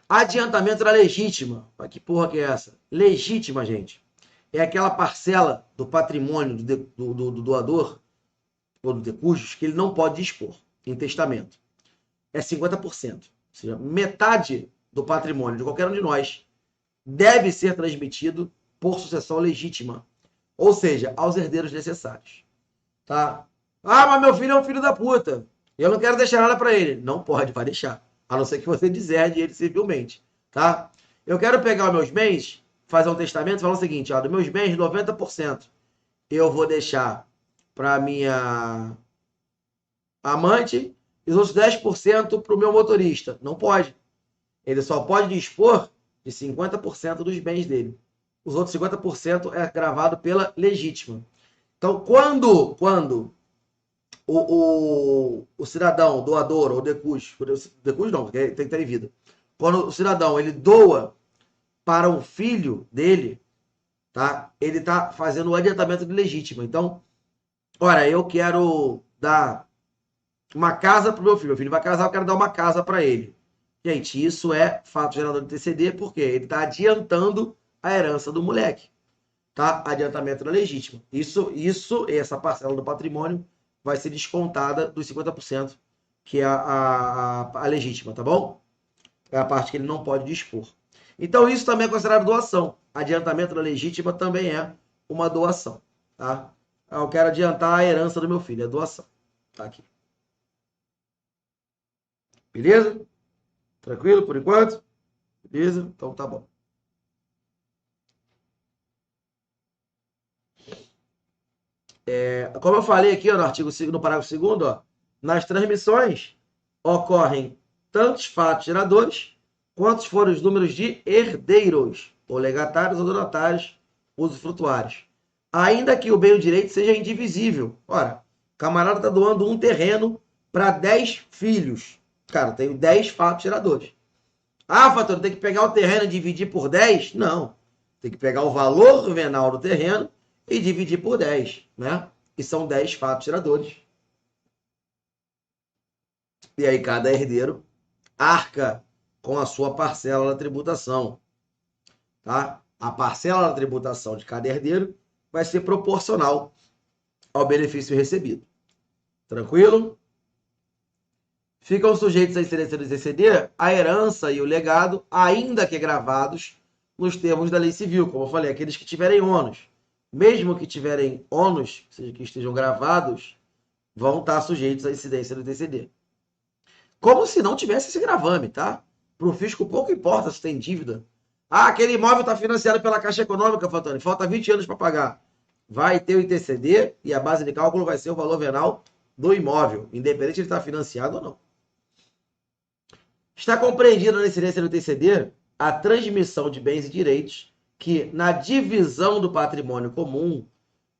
Adiantamento da legítima. Que porra que é essa? Legítima, gente, é aquela parcela do patrimônio do doador ou do decujus que ele não pode dispor em testamento. É 50%. Ou seja, metade do patrimônio de qualquer um de nós deve ser transmitido por sucessão legítima, ou seja, aos herdeiros necessários. Tá? Ah, mas meu filho é um filho da puta. Eu não quero deixar nada para ele. Não pode, vai deixar. A não ser que você deserde ele civilmente. Tá? Eu quero pegar os meus bens, fazer um testamento e falar o seguinte, dos meus bens, 90% eu vou deixar para minha amante e os outros 10% para o meu motorista. Não pode. Ele só pode dispor de 50% dos bens dele. Os outros 50% é gravado pela legítima. Então, quando o cidadão, doador ou decus não, porque tem que estar em vida. Quando o cidadão ele doa para o filho dele, tá? Ele está fazendo o adiantamento de legítima. Então, olha, eu quero dar uma casa para o meu filho. Meu filho vai casar, eu quero dar uma casa para ele. Gente, isso é fato gerador de TCD, porque ele está adiantando a herança do moleque. Tá? Adiantamento da legítima. Essa parcela do patrimônio vai ser descontada dos 50%, que é a legítima, tá bom? É a parte que ele não pode dispor. Então, isso também é considerado doação. Adiantamento da legítima também é uma doação, tá? Eu quero adiantar a herança do meu filho, é doação. Tá aqui. Beleza? Tranquilo por enquanto? Beleza? Então tá bom. Como eu falei aqui, no parágrafo 2º, nas transmissões ocorrem tantos fatos geradores quantos forem os números de herdeiros, ou legatários ou donatários, usufrutuários. Ainda que o bem ou direito seja indivisível. Ora, o camarada está doando um terreno para 10 filhos. Cara, eu tenho 10 fatos geradores. Ah, Fator, tem que pegar o terreno e dividir por 10? Não. Tem que pegar o valor venal do terreno e dividir por 10, né? E são 10 fatos geradores. E aí cada herdeiro arca com a sua parcela da tributação, tá? A parcela da tributação de cada herdeiro vai ser proporcional ao benefício recebido. Tranquilo? Ficam sujeitos à incidência do ITCD a herança e o legado, ainda que gravados nos termos da lei civil, como eu falei, aqueles que tiverem ônus. Mesmo que tiverem ônus, ou seja, que estejam gravados, vão estar sujeitos à incidência do ITCD. Como se não tivesse esse gravame, tá? Para o fisco pouco importa se tem dívida. Ah, aquele imóvel está financiado pela Caixa Econômica, Fantoni, falta 20 anos para pagar. Vai ter o ITCD e a base de cálculo vai ser o valor venal do imóvel, independente de ele estar financiado ou não. Está compreendida na incidência do ITCD a transmissão de bens e direitos que, na divisão do patrimônio comum,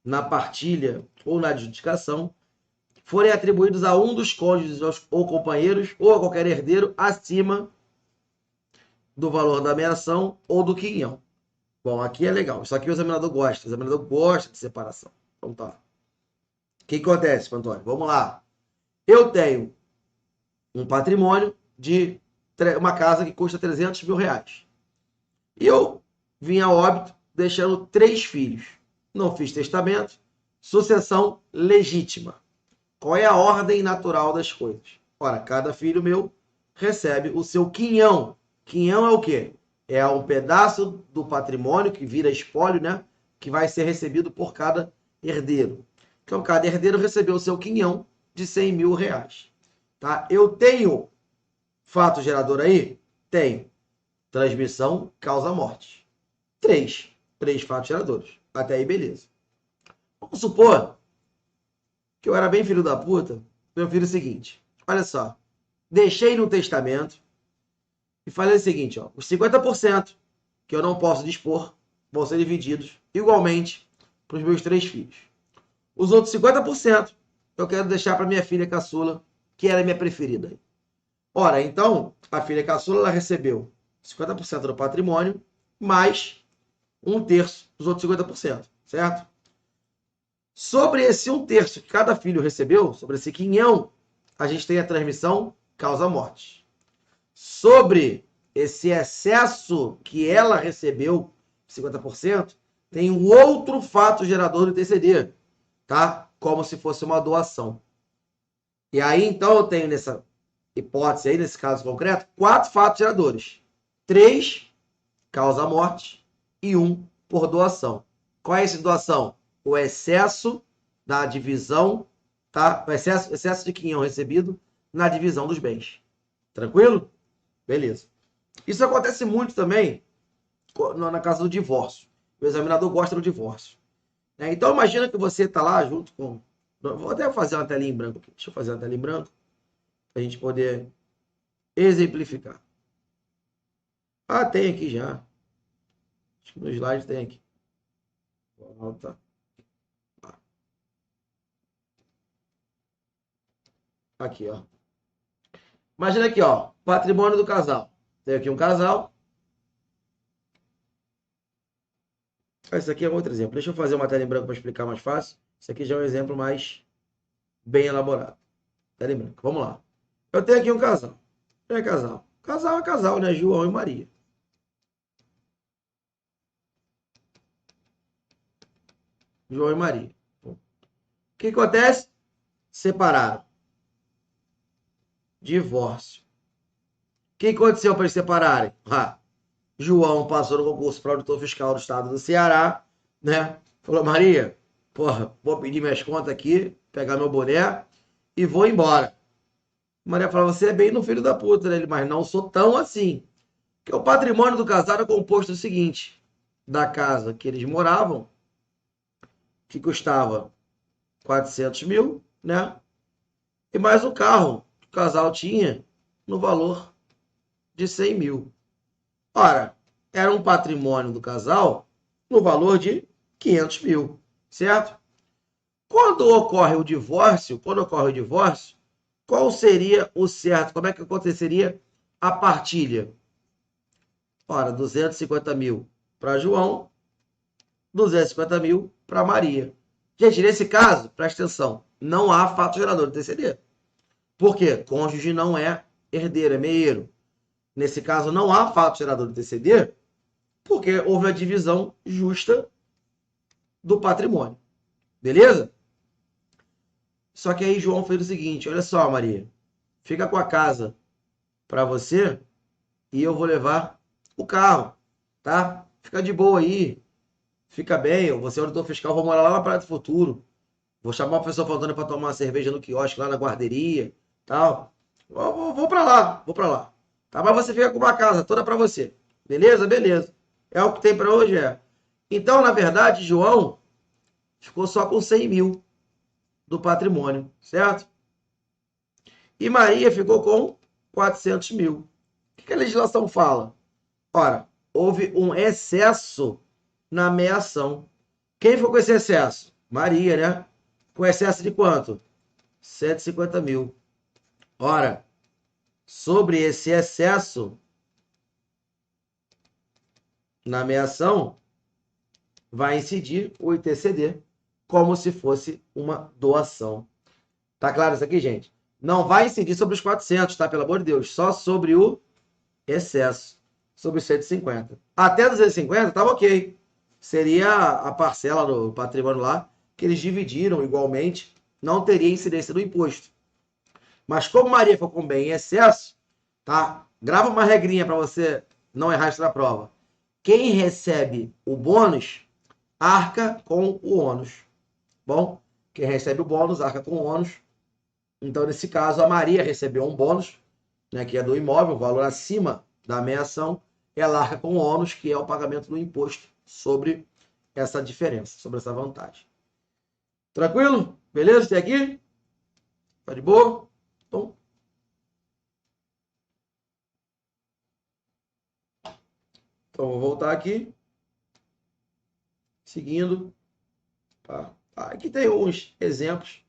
na partilha ou na adjudicação, forem atribuídos a um dos cônjuges ou companheiros ou a qualquer herdeiro acima do valor da meação ou do quinhão. Bom, aqui é legal. Isso aqui o examinador gosta. O examinador gosta de separação. Então tá. O que acontece, Antônio? Vamos lá. Eu tenho um patrimônio de uma casa que custa 300 mil reais. E eu vim a óbito deixando 3 filhos. Não fiz testamento. Sucessão legítima. Qual é a ordem natural das coisas? Ora, cada filho meu recebe o seu quinhão. Quinhão é o quê? É um pedaço do patrimônio que vira espólio, né? Que vai ser recebido por cada herdeiro. Então, cada herdeiro recebeu o seu quinhão de 100 mil reais. Tá? Eu tenho fato gerador aí? Tenho. Transmissão causa morte. Três fatos geradores. Até aí, beleza. Vamos supor que eu era bem filho da puta. Eu fiz o seguinte. Olha só. Deixei no testamento e falei o seguinte, ó. Os 50% que eu não posso dispor vão ser divididos igualmente para os meus 3 filhos. Os outros 50% eu quero deixar para minha filha caçula, que era a minha preferida. Ora, então, a filha caçula ela recebeu 50% do patrimônio, mais 1/3 dos outros 50%, certo? Sobre esse 1/3 que cada filho recebeu, sobre esse quinhão, a gente tem a transmissão causa-morte. Sobre esse excesso que ela recebeu, 50%, tem um outro fato gerador do TCD, tá? Como se fosse uma doação. E aí, então, eu tenho nessa hipótese aí, nesse caso concreto, 4 fatos geradores. 3 causa-morte e 1 por doação. Qual é essa doação? O excesso da divisão, tá? O excesso de quinhão recebido na divisão dos bens. Tranquilo? Beleza. Isso acontece muito também na casa do divórcio. O examinador gosta do divórcio. Então, imagina que você está lá junto com... Vou até fazer uma telinha em branco aqui. Deixa eu fazer uma telinha em branco para a gente poder exemplificar. Ah, tem aqui já. Acho que no slide tem aqui. Volta. Aqui, ó. Imagina aqui, ó. Patrimônio do casal. Tem aqui um casal. Esse aqui é outro exemplo. Deixa eu fazer uma tela em branco para explicar mais fácil. Esse aqui já é um exemplo mais bem elaborado. Tela em branco. Vamos lá. Eu tenho aqui um casal. É casal. Casal é casal, né? João e Maria. João e Maria. O que acontece? Separaram. Divórcio. O que aconteceu para eles separarem? João passou no concurso para auditor fiscal do estado do Ceará, né? Falou, Maria, porra, vou pedir minhas contas aqui, pegar meu boné e vou embora. Maria falou, você é bem no filho da puta, né? Mas não sou tão assim. Porque o patrimônio do casal é composto do seguinte, da casa que eles moravam, que custava 400 mil, né? E mais o carro que o casal tinha no valor de 100 mil. Ora, era um patrimônio do casal no valor de 500 mil, certo? Quando ocorre o divórcio, qual seria o certo? Como é que aconteceria a partilha? Ora, 250 mil para João, 250 mil para Maria. Gente, nesse caso, presta atenção, não há fato gerador de TCD. Por quê? Cônjuge não é herdeiro, é meieiro. Nesse caso, não há fato gerador de TCD, porque houve a divisão justa do patrimônio. Beleza? Só que aí João fez o seguinte, olha só, Maria, fica com a casa para você e eu vou levar o carro, tá? Fica de boa aí, fica bem, você é auditor fiscal, vou morar lá na Praia do Futuro, vou chamar uma pessoa faltando para tomar uma cerveja no quiosque lá na guarderia, tal. Vou para lá. Tá? Mas você fica com uma casa toda para você. Beleza? Beleza. É o que tem para hoje, é. Então, na verdade, João ficou só com 100 mil do patrimônio, certo? E Maria ficou com 400 mil. O que a legislação fala? Ora, houve um excesso na meação. Quem ficou com esse excesso? Maria, né? Com excesso de quanto? 150 mil. Ora, sobre esse excesso na meação, vai incidir o ITCD como se fosse uma doação. Tá claro isso aqui, gente? Não vai incidir sobre os 400, tá? Pelo amor de Deus. Só sobre o excesso. Sobre os 150. Até 250, tava ok. Seria a parcela do patrimônio lá, que eles dividiram igualmente, não teria incidência do imposto. Mas como Maria foi com bem em excesso, tá? Grava uma regrinha para você não errar isso na prova. Quem recebe o bônus, arca com o ônus. Bom, quem recebe o bônus, arca com o ônus. Então, nesse caso, a Maria recebeu um bônus, né, que é do imóvel, valor acima da meia-ação. Ela arca com o ônus, que é o pagamento do imposto sobre essa diferença, sobre essa vantagem. Tranquilo? Beleza? Até aqui? Tá de boa? Então, vou voltar aqui. Seguindo. Tá? Aqui tem uns exemplos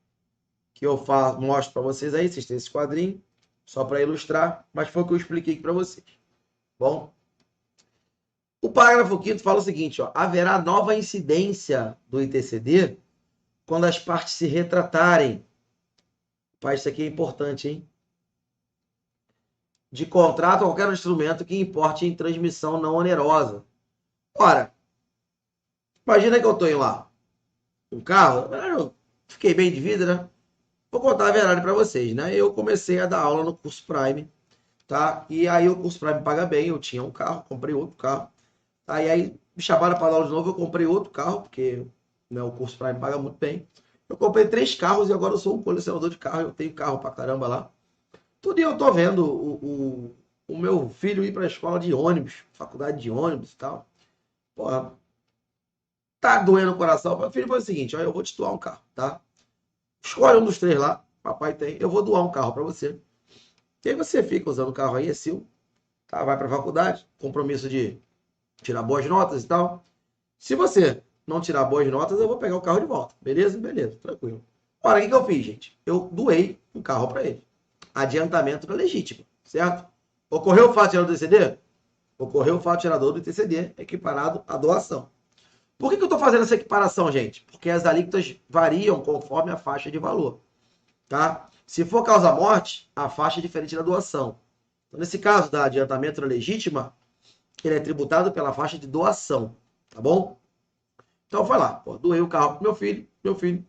que eu mostro para vocês aí. Vocês têm esse quadrinho, só para ilustrar, mas foi o que eu expliquei aqui para vocês. Bom, o parágrafo 5º fala o seguinte, ó, haverá nova incidência do ITCD quando as partes se retratarem. Pai, isso aqui é importante, hein? De contrato ou qualquer instrumento que importe em transmissão não onerosa. Ora, imagina que eu estou lá, um carro, eu fiquei bem de vida, né? Vou contar a verdade para vocês, né? Eu comecei a dar aula no curso Prime, tá? E aí o curso Prime paga bem, eu tinha um carro, comprei outro carro. Aí me chamaram para dar aula de novo, eu comprei outro carro, porque, né, o curso Prime paga muito bem. Eu comprei 3 carros e agora eu sou um colecionador de carro, eu tenho carro pra caramba lá. Todo dia eu tô vendo o meu filho ir pra escola de ônibus, faculdade de ônibus e tal. Porra, tá doendo o coração. Meu filho foi o seguinte, olha, eu vou te doar um carro, tá? Escolhe um dos 3 lá, papai tem, eu vou doar um carro para você. E aí você fica usando o carro aí, é seu, tá? Vai pra faculdade, compromisso de tirar boas notas e tal. Se você não tirar boas notas, eu vou pegar o carro de volta. Beleza? Beleza, tranquilo. Ora, o que eu fiz, gente? Eu doei um carro para ele. Adiantamento legítimo, certo? Ocorreu o fato gerador do ITCD? Ocorreu o fato gerador do ITCD equiparado à doação. Por que eu estou fazendo essa equiparação, gente? Porque as alíquotas variam conforme a faixa de valor, tá? Se for causa-morte, a faixa é diferente da doação. Então, nesse caso da adiantamento legítima, ele é tributado pela faixa de doação, tá bom? Então, foi lá, pô, doei o carro pro meu filho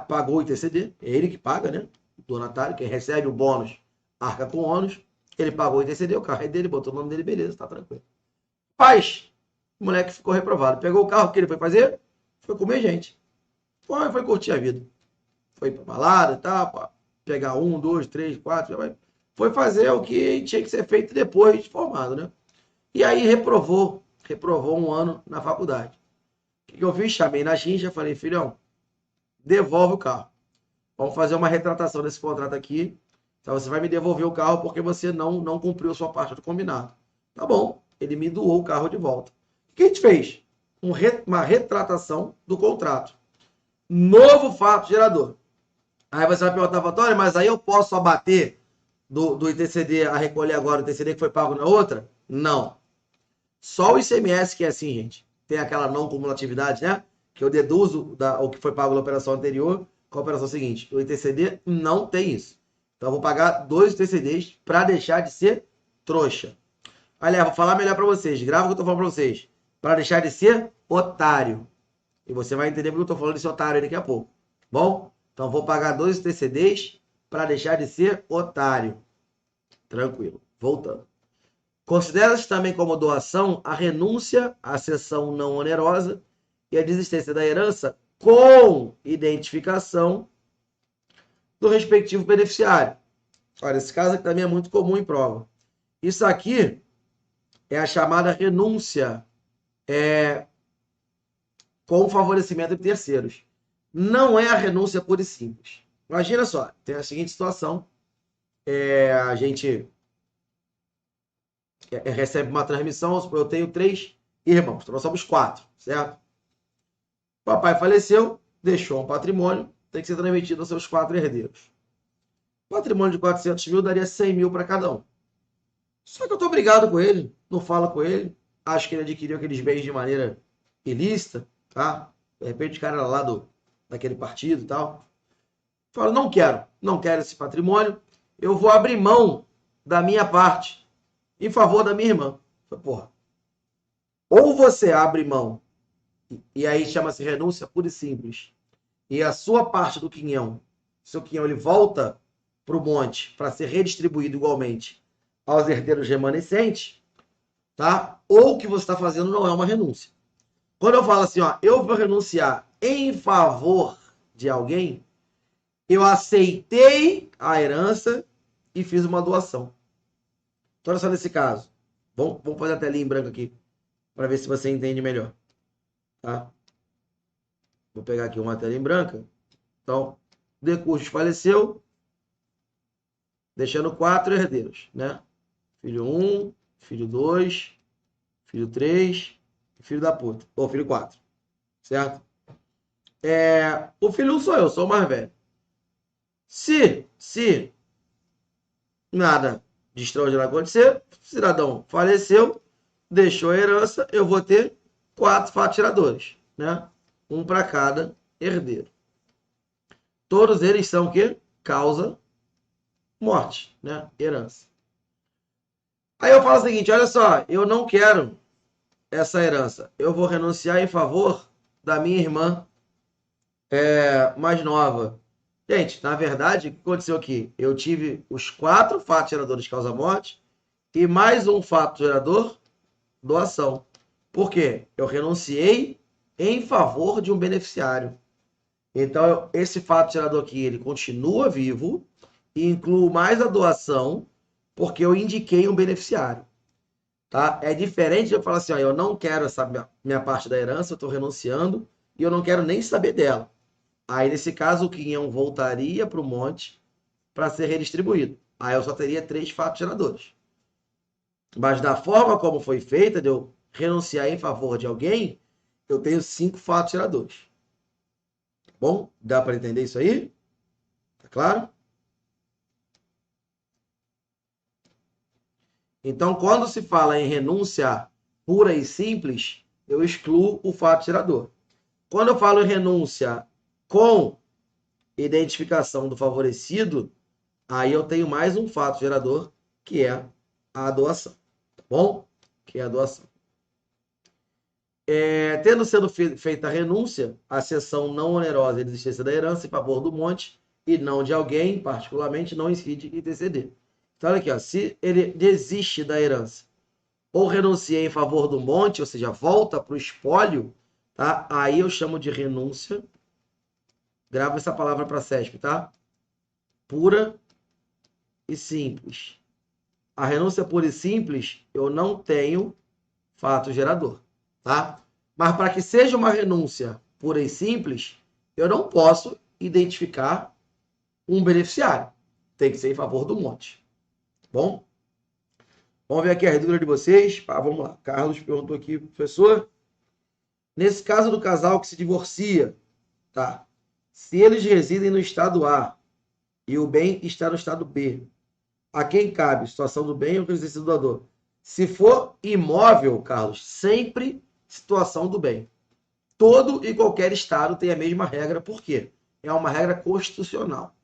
pagou o ITCD, é ele que paga, né? O donatário, quem recebe o bônus, arca com o ônus, ele pagou o ITCD, o carro é dele, botou o nome dele, beleza, tá tranquilo. Paz, o moleque ficou reprovado. Pegou o carro, o que ele foi fazer? Foi comer gente. Foi curtir a vida. Foi pra balada e tal, pô, pegar 1, 2, 3, 4, foi fazer o que tinha que ser feito depois de formado, né? E aí reprovou um ano na faculdade. O que eu fiz? Chamei na xincha, falei, filhão, devolve o carro. Vamos fazer uma retratação desse contrato aqui. Então você vai me devolver o carro porque você não cumpriu a sua parte do combinado. Tá bom. Ele me doou o carro de volta. O que a gente fez? Uma retratação do contrato. Novo fato gerador. Aí você vai perguntar, Vitória, mas aí eu posso abater do ITCD a recolher agora o ITCD que foi pago na outra? Não. Só o ICMS que é assim, gente. Tem aquela não cumulatividade, né? Que eu deduzo o que foi pago na operação anterior com a operação seguinte. O ITCD não tem isso. Então eu vou pagar 2 ITCDs para deixar de ser trouxa. Olha, vou falar melhor para vocês. Grava o que eu tô falando para vocês. Para deixar de ser otário. E você vai entender porque eu tô falando desse otário daqui a pouco. Bom? Então vou pagar 2 ITCDs para deixar de ser otário. Tranquilo. Voltando. Considera-se também como doação a renúncia à cessão não onerosa e a desistência da herança com identificação do respectivo beneficiário. Olha, esse caso aqui também é muito comum em prova. Isso aqui é a chamada renúncia com favorecimento de terceiros. Não é a renúncia pura e simples. Imagina só, tem a seguinte situação, a gente recebe uma transmissão, eu tenho 3 irmãos, então nós somos 4, certo? Papai faleceu, deixou um patrimônio, tem que ser transmitido aos seus 4 herdeiros. Patrimônio de 400 mil daria 100 mil para cada um. Só que eu estou brigado com ele, não falo com ele, acho que ele adquiriu aqueles bens de maneira ilícita, tá? De repente o cara era lá daquele partido e tal. Fala, não quero esse patrimônio, eu vou abrir mão da minha parte em favor da minha irmã. Porra, ou você abre mão, e aí chama-se renúncia pura e simples, e a sua parte do quinhão, seu quinhão, ele volta para o monte para ser redistribuído igualmente aos herdeiros remanescentes, tá? Ou o que você está fazendo não é uma renúncia. Quando eu falo assim, ó, eu vou renunciar em favor de alguém, eu aceitei a herança e fiz uma doação. Então, olha só nesse caso. Vamos fazer a telinha em branco aqui, para ver se você entende melhor. Tá? Vou pegar aqui uma tela em branca. Então, Decursos faleceu, deixando 4 herdeiros, né? Filho 1, filho 2, filho 3 e filho da puta. Ou filho 4, certo? O filho 1 sou eu, sou o mais velho. Se nada de extraordinário acontecer, o cidadão faleceu, deixou a herança, eu vou ter 4 fatos tiradores, né? Um para cada herdeiro. Todos eles são o quê? Causa morte, né? Herança. Aí eu falo o seguinte, olha só, eu não quero essa herança. Eu vou renunciar em favor da minha irmã mais nova. Gente, na verdade, o que aconteceu aqui? Eu tive os 4 fatos geradores de causa-morte e mais um fato gerador, doação. Por quê? Eu renunciei em favor de um beneficiário. Então, esse fato gerador aqui, ele continua vivo e incluo mais a doação, porque eu indiquei um beneficiário. Tá? É diferente de eu falar assim, ó, eu não quero essa minha parte da herança, eu estou renunciando e eu não quero nem saber dela. Aí, nesse caso, o quinhão voltaria para o monte para ser redistribuído. Aí eu só teria 3 fatos geradores. Mas da forma como foi feita, de eu renunciar em favor de alguém, eu tenho 5 fatos geradores. Bom, dá para entender isso aí? Tá claro? Então, quando se fala em renúncia pura e simples, eu excluo o fato gerador. Quando eu falo em renúncia com identificação do favorecido, aí eu tenho mais um fato gerador, que é a doação. Tá bom? Que é a doação. Tendo sido feita a renúncia, a cessão não onerosa e desistência da herança em favor do monte e não de alguém, particularmente, não incide ITCD. Então, olha aqui, ó, se ele desiste da herança ou renuncia em favor do monte, ou seja, volta para o espólio, tá? Aí eu chamo de renúncia. Grava essa palavra para CESP, tá? Pura e simples. A renúncia pura e simples, eu não tenho fato gerador, tá? Mas para que seja uma renúncia pura e simples, eu não posso identificar um beneficiário. Tem que ser em favor do monte. Bom? Vamos ver aqui a dúvida de vocês. Vamos lá. Carlos perguntou aqui, professor. Nesse caso do casal que se divorcia, tá? Se eles residem no estado A e o bem está no estado B, a quem cabe? Situação do bem ou residência do doador? Se for imóvel, Carlos, sempre situação do bem. Todo e qualquer estado tem a mesma regra, por quê? É uma regra constitucional,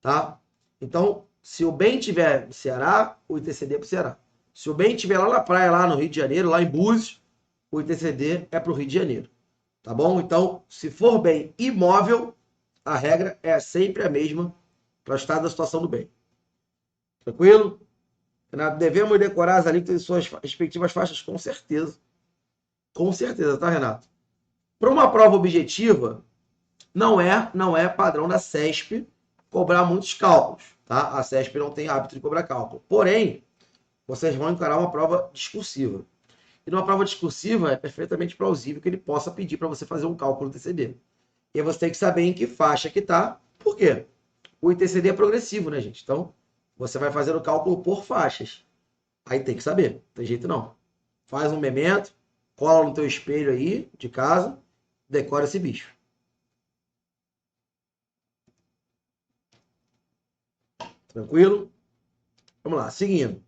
tá? Então, se o bem tiver no Ceará, o ITCD é para o Ceará. Se o bem estiver lá na praia, lá no Rio de Janeiro, lá em Búzios, o ITCD é para o Rio de Janeiro, tá bom? Então, se for bem imóvel, a regra é sempre a mesma para o estado da situação do bem. Tranquilo? Renato, devemos decorar as alíquotas de suas respectivas faixas? Com certeza. Com certeza, tá, Renato? Para uma prova objetiva, não é padrão da CESP cobrar muitos cálculos, tá? A CESP não tem hábito de cobrar cálculo. Porém, vocês vão encarar uma prova discursiva. E numa prova discursiva, é perfeitamente plausível que ele possa pedir para você fazer um cálculo do ITCD. E você tem que saber em que faixa que está. Por quê? O ITCD é progressivo, né, gente? Então, você vai fazer o cálculo por faixas. Aí tem que saber. Não tem jeito não. Faz um memento, cola no teu espelho aí, de casa, decora esse bicho. Tranquilo? Vamos lá, seguindo.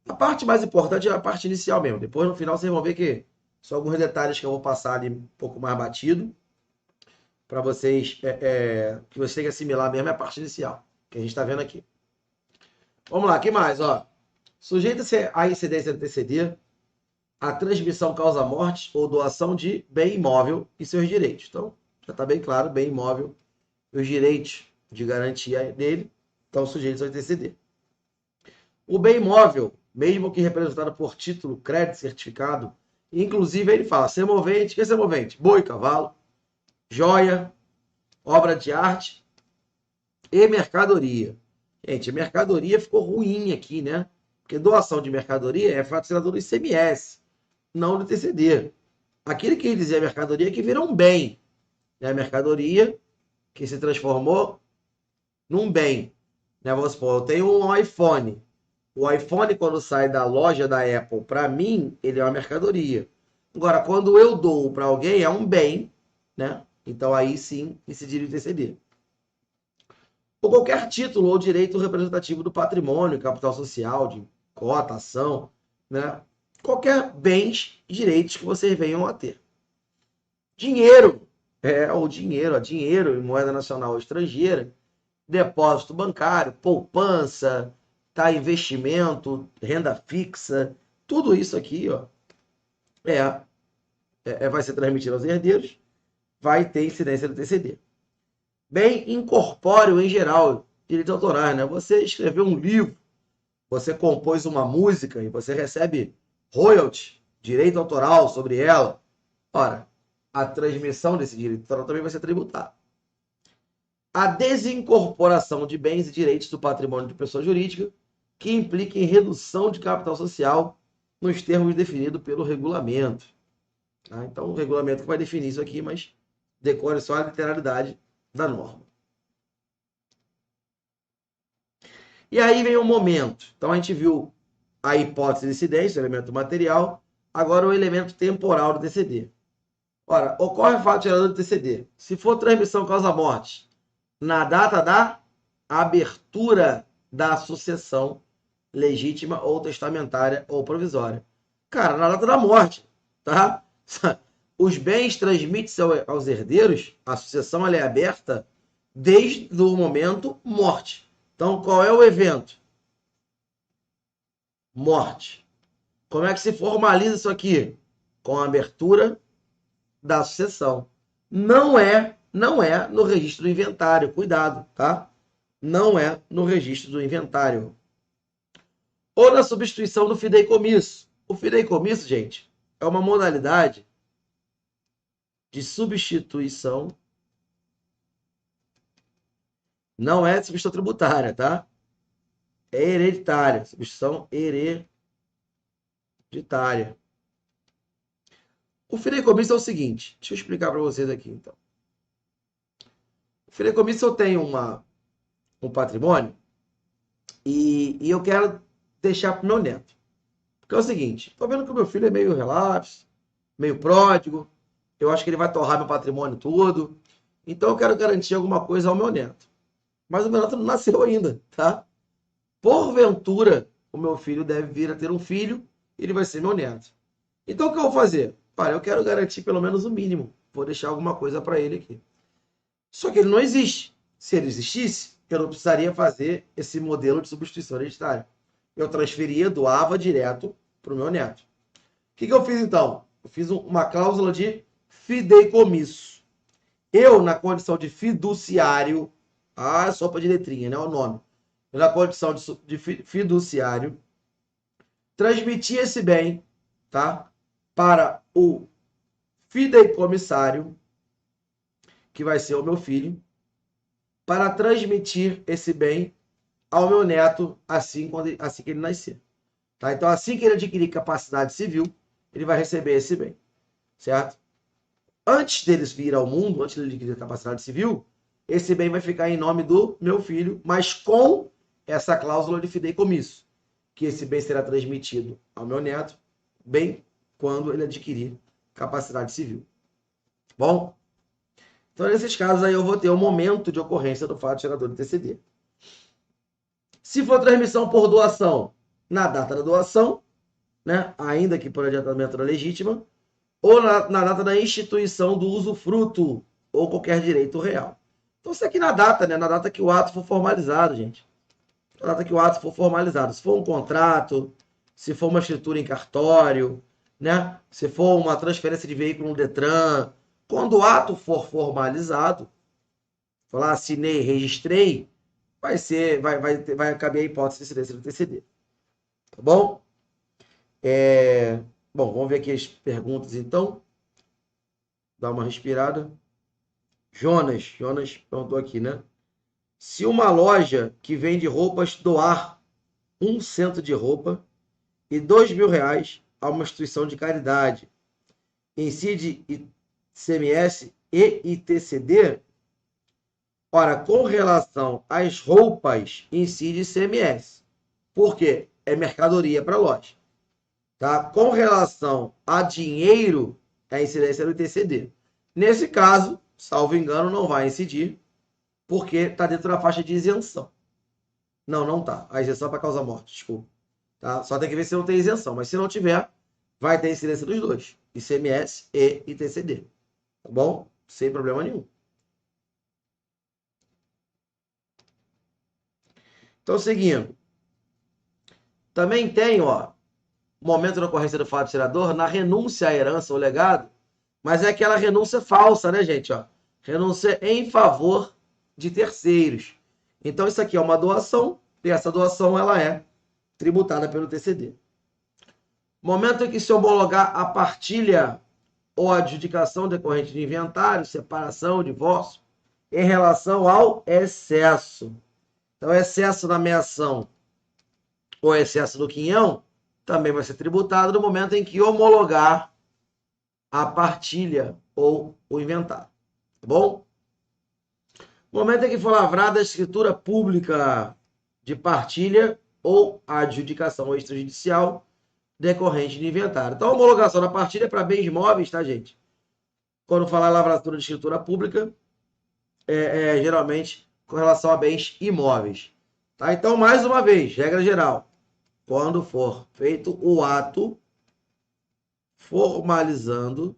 A parte mais importante é a parte inicial mesmo. Depois, no final, vocês vão ver que São alguns detalhes que eu vou passar ali um pouco mais batido, para vocês, que vocês têm que assimilar mesmo é a parte inicial, que a gente está vendo aqui. Vamos lá, o que mais? Ó, sujeita-se à incidência do TCD, a transmissão causa morte ou doação de bem imóvel e seus direitos. Então, já está bem claro, bem imóvel e os direitos de garantia dele estão sujeitos ao TCD. O bem imóvel, mesmo que representado por título, crédito, certificado, inclusive ele fala semovente, que é semovente? Boi, cavalo, joia, obra de arte e mercadoria. Gente, a mercadoria ficou ruim aqui, né? Porque doação de mercadoria é fracionador do ICMS, não do TCD. Aquilo que ele dizia mercadoria que vira um bem. Né? A mercadoria que se transformou num bem. Né? Vamos supor, eu tenho um iPhone. O iPhone, quando sai da loja da Apple, para mim, ele é uma mercadoria. Agora, quando eu dou para alguém, é um bem, né? Então, aí sim, incidiria o TCD. Ou qualquer título ou direito representativo do patrimônio, capital social, de cota, ação, né? Qualquer bens e direitos que vocês venham a ter. Dinheiro, dinheiro em moeda nacional ou estrangeira, depósito bancário, poupança, tá, investimento, renda fixa, tudo isso aqui, ó, vai ser transmitido aos herdeiros, vai ter incidência do TCD. Bem incorpóreo em geral, direitos autorais, né? Você escreveu um livro, você compôs uma música e você recebe royalty, direito autoral sobre ela. Ora, a transmissão desse direito autoral também vai ser tributado. A desincorporação de bens e direitos do patrimônio de pessoa jurídica, que implica em redução de capital social nos termos definidos pelo regulamento. Tá? Então, o regulamento que vai definir isso aqui, mas decore só a literalidade da norma. E aí vem o momento. Então, a gente viu a hipótese de incidência, o elemento material, agora o elemento temporal do TCD. Ora, ocorre o fato gerador do TCD. Se for transmissão causa-morte, na data da abertura da sucessão legítima ou testamentária ou provisória. Cara, na data da morte, tá? Os bens transmitem-se aos herdeiros, a sucessão ela é aberta desde o momento morte. Então, qual é o evento? Morte. Como é que se formaliza isso aqui? Com a abertura da sucessão. Não é no registro do inventário, cuidado, tá? Não é no registro do inventário. Ou na substituição do fideicomisso. O fideicomisso, gente, é uma modalidade de substituição, não é substituição tributária, tá? É hereditária, substituição hereditária. O fideicomisso é o seguinte, deixa eu explicar para vocês aqui, então. O fideicomisso, eu tenho um patrimônio e eu quero deixar para o meu neto. Porque é o seguinte, estou vendo que o meu filho é meio relapso, meio pródigo, eu acho que ele vai torrar meu patrimônio todo, então eu quero garantir alguma coisa ao meu neto. Mas o meu neto não nasceu ainda, tá? Porventura, o meu filho deve vir a ter um filho, ele vai ser meu neto. Então o que eu vou fazer? Olha, eu quero garantir pelo menos o mínimo, vou deixar alguma coisa para ele aqui. Só que ele não existe. Se ele existisse, eu não precisaria fazer esse modelo de substituição hereditária. Eu transferia, doava direto para o meu neto. O que eu fiz então? Eu fiz uma cláusula de fideicomisso. Eu, na condição de fiduciário, sopa de letrinha, né? O nome. Eu, na condição de fiduciário, transmiti esse bem, tá? Para o fideicomissário, que vai ser o meu filho, para transmitir esse bem ao meu neto assim que ele nascer. Tá? Então, assim que ele adquirir capacidade civil, ele vai receber esse bem. Certo? Antes deles vir ao mundo, antes de ele adquirir capacidade civil, esse bem vai ficar em nome do meu filho, mas com essa cláusula de fideicomisso, que esse bem será transmitido ao meu neto, bem quando ele adquirir capacidade civil. Bom? Então, nesses casos aí, eu vou ter o momento de ocorrência do fato gerador de TCD. Se for transmissão por doação, na data da doação, né, ainda que por adiantamento da legítima, ou na data da instituição do usufruto ou qualquer direito real. Então, isso aqui na data, né? Na data que o ato for formalizado, gente. Na data que o ato for formalizado. Se for um contrato, se for uma escritura em cartório, né? Se for uma transferência de veículo no Detran, quando o ato for formalizado, falar assinei, registrei, vai caber a hipótese de incidência do TCD. Tá bom? Bom, vamos ver aqui as perguntas então. Dá uma respirada. Jonas perguntou aqui, né? Se uma loja que vende roupas doar 1 cento de roupa e R$ 2.000 a uma instituição de caridade, incide ICMS e ITCD? Ora, com relação às roupas, incide ICMS. Por quê? É mercadoria para a loja. Tá? Com relação a dinheiro, é a incidência do ITCD. Nesse caso, salvo engano, não vai incidir, porque está dentro da faixa de isenção. Não, não tá. A isenção é para causa morte, desculpa. Tá? Só tem que ver se não tem isenção. Mas se não tiver, vai ter incidência dos dois. ICMS e ITCD. Tá bom? Sem problema nenhum. Então, seguindo. Também tem, ó, momento da ocorrência do fato tirador na renúncia à herança ou legado, mas é aquela renúncia falsa, né, gente? Ó, renúncia em favor de terceiros. Então, isso aqui é uma doação, e essa doação ela é tributada pelo TCD. Momento em que se homologar a partilha ou adjudicação decorrente de inventário, separação, divórcio, em relação ao excesso. Então, excesso na meação ou excesso do quinhão também vai ser tributado no momento em que homologar a partilha ou o inventário. Tá bom? No momento em que for lavrada a escritura pública de partilha ou adjudicação extrajudicial decorrente de inventário. Então, a homologação da partilha é para bens móveis, tá, gente? Quando falar lavratura de escritura pública, geralmente com relação a bens imóveis. Tá? Então, mais uma vez, regra geral, quando for feito o ato formalizando,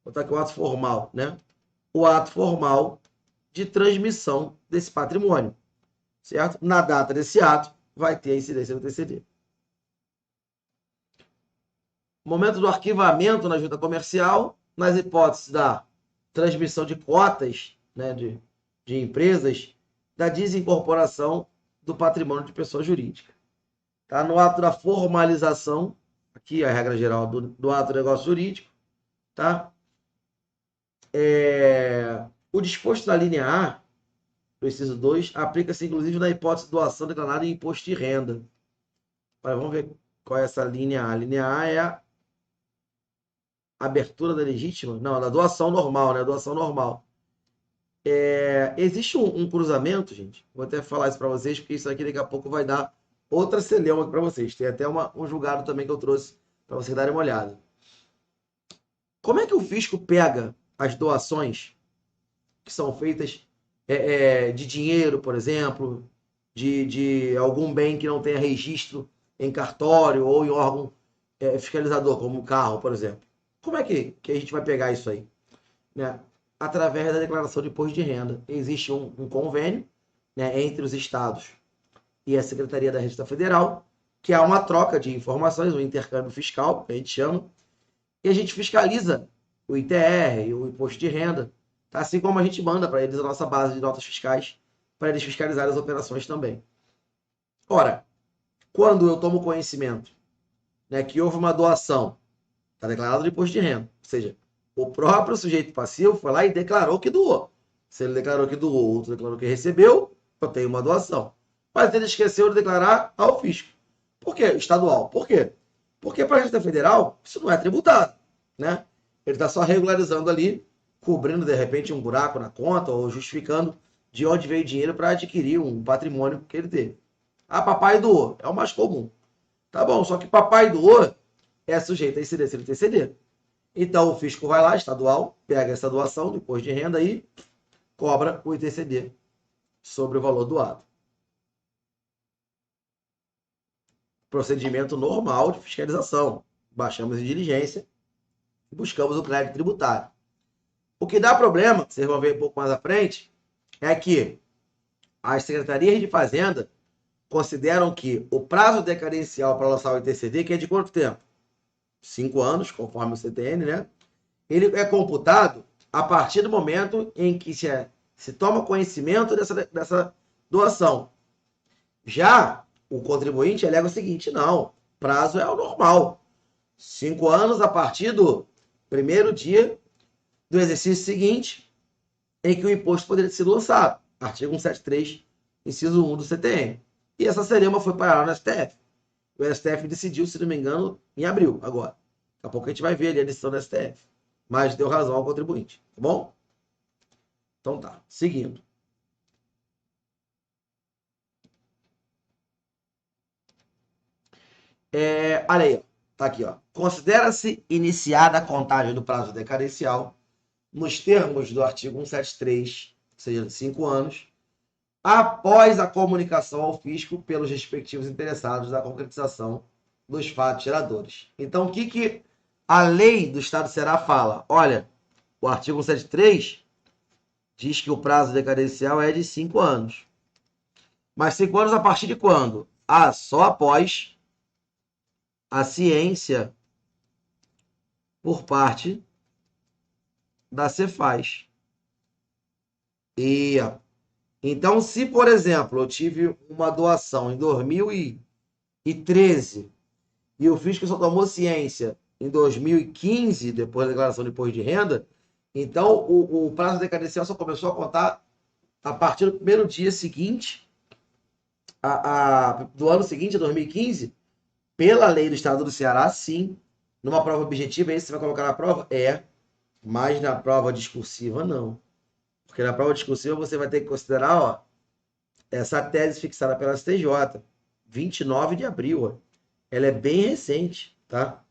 vou botar aqui o ato formal, né? O ato formal de transmissão desse patrimônio, certo? Na data desse ato, vai ter a incidência do TCD. Momento do arquivamento na junta comercial, nas hipóteses da transmissão de cotas, né, de empresas, da desincorporação do patrimônio de pessoa jurídica. Tá? No ato da formalização, aqui a regra geral do ato de negócio jurídico, tá? O disposto na linha A, do inciso 2, aplica-se inclusive na hipótese de doação declarada em imposto de renda. Mas vamos ver qual é essa linha A. A linha A é a abertura da legítima? Não, da doação normal, né? Doação normal. Existe um cruzamento, gente. Vou até falar isso para vocês, porque isso aqui daqui a pouco vai dar outra celeuma para vocês. Tem até um julgado também que eu trouxe para vocês darem uma olhada. Como é que o fisco pega as doações que são feitas de dinheiro, por exemplo, de algum bem que não tenha registro em cartório ou em órgão fiscalizador, como carro, por exemplo? Como é que a gente vai pegar isso aí? Né? Através da declaração de imposto de renda. Existe um convênio, né, entre os estados e a Secretaria da Receita Federal, que há uma troca de informações, um intercâmbio fiscal, que a gente chama, e a gente fiscaliza o ITR, o imposto de renda, tá? Assim como a gente manda para eles a nossa base de notas fiscais, para eles fiscalizarem as operações também. Ora, quando eu tomo conhecimento, né, que houve uma doação, está declarado de imposto de renda, ou seja, o próprio sujeito passivo foi lá e declarou que doou. Se ele declarou que doou, o outro declarou que recebeu, eu tenho uma doação. Mas ele esqueceu de declarar ao fisco. Por quê? Estadual. Por quê? Porque para a Receita Federal, isso não é tributado, né? Ele está só regularizando ali, cobrindo, de repente, um buraco na conta ou justificando de onde veio o dinheiro para adquirir um patrimônio que ele teve. Ah, papai doou. É o mais comum. Tá bom, só que papai doou é sujeito a incidência do TCD. Então, o fisco vai lá, estadual, pega essa doação do imposto de renda e cobra o ITCD sobre o valor doado. Procedimento normal de fiscalização. Baixamos em diligência, buscamos o crédito tributário. O que dá problema, vocês vão ver um pouco mais à frente, é que as secretarias de Fazenda consideram que o prazo decadencial para lançar o ITCD, que é de quanto tempo? 5 anos, conforme o CTN, né? Ele é computado a partir do momento em que se toma conhecimento dessa doação. Já o contribuinte alega o seguinte: não, prazo é o normal. 5 anos a partir do primeiro dia do exercício seguinte em que o imposto poderia ser lançado. Artigo 173, inciso 1 do CTN. E essa celema foi parar no STF. O STF decidiu, se não me engano, em abril, agora. Daqui a pouco a gente vai ver ali a decisão do STF. Mas deu razão ao contribuinte, tá bom? Então tá, seguindo. Olha aí, ó. Tá aqui, ó. Considera-se iniciada a contagem do prazo decadencial nos termos do artigo 173, ou seja, 5 anos, após a comunicação ao fisco pelos respectivos interessados da concretização dos fatos geradores. Então, o que a lei do Estado do Ceará fala? Olha, o artigo 173 diz que o prazo decadencial é de 5 anos. Mas 5 anos a partir de quando? Só após a ciência por parte da Cefaz. Então, se, por exemplo, eu tive uma doação em 2013 e o fisco só tomou ciência em 2015, depois da declaração de imposto de renda, então o prazo decadencial só começou a contar a partir do primeiro dia seguinte, do ano seguinte, 2015, pela lei do Estado do Ceará, sim. Numa prova objetiva, aí você vai colocar na prova? Mas na prova discursiva, não. Porque na prova discursiva você vai ter que considerar, ó, essa tese fixada pela STJ, 29 de abril, ó. Ela é bem recente, tá?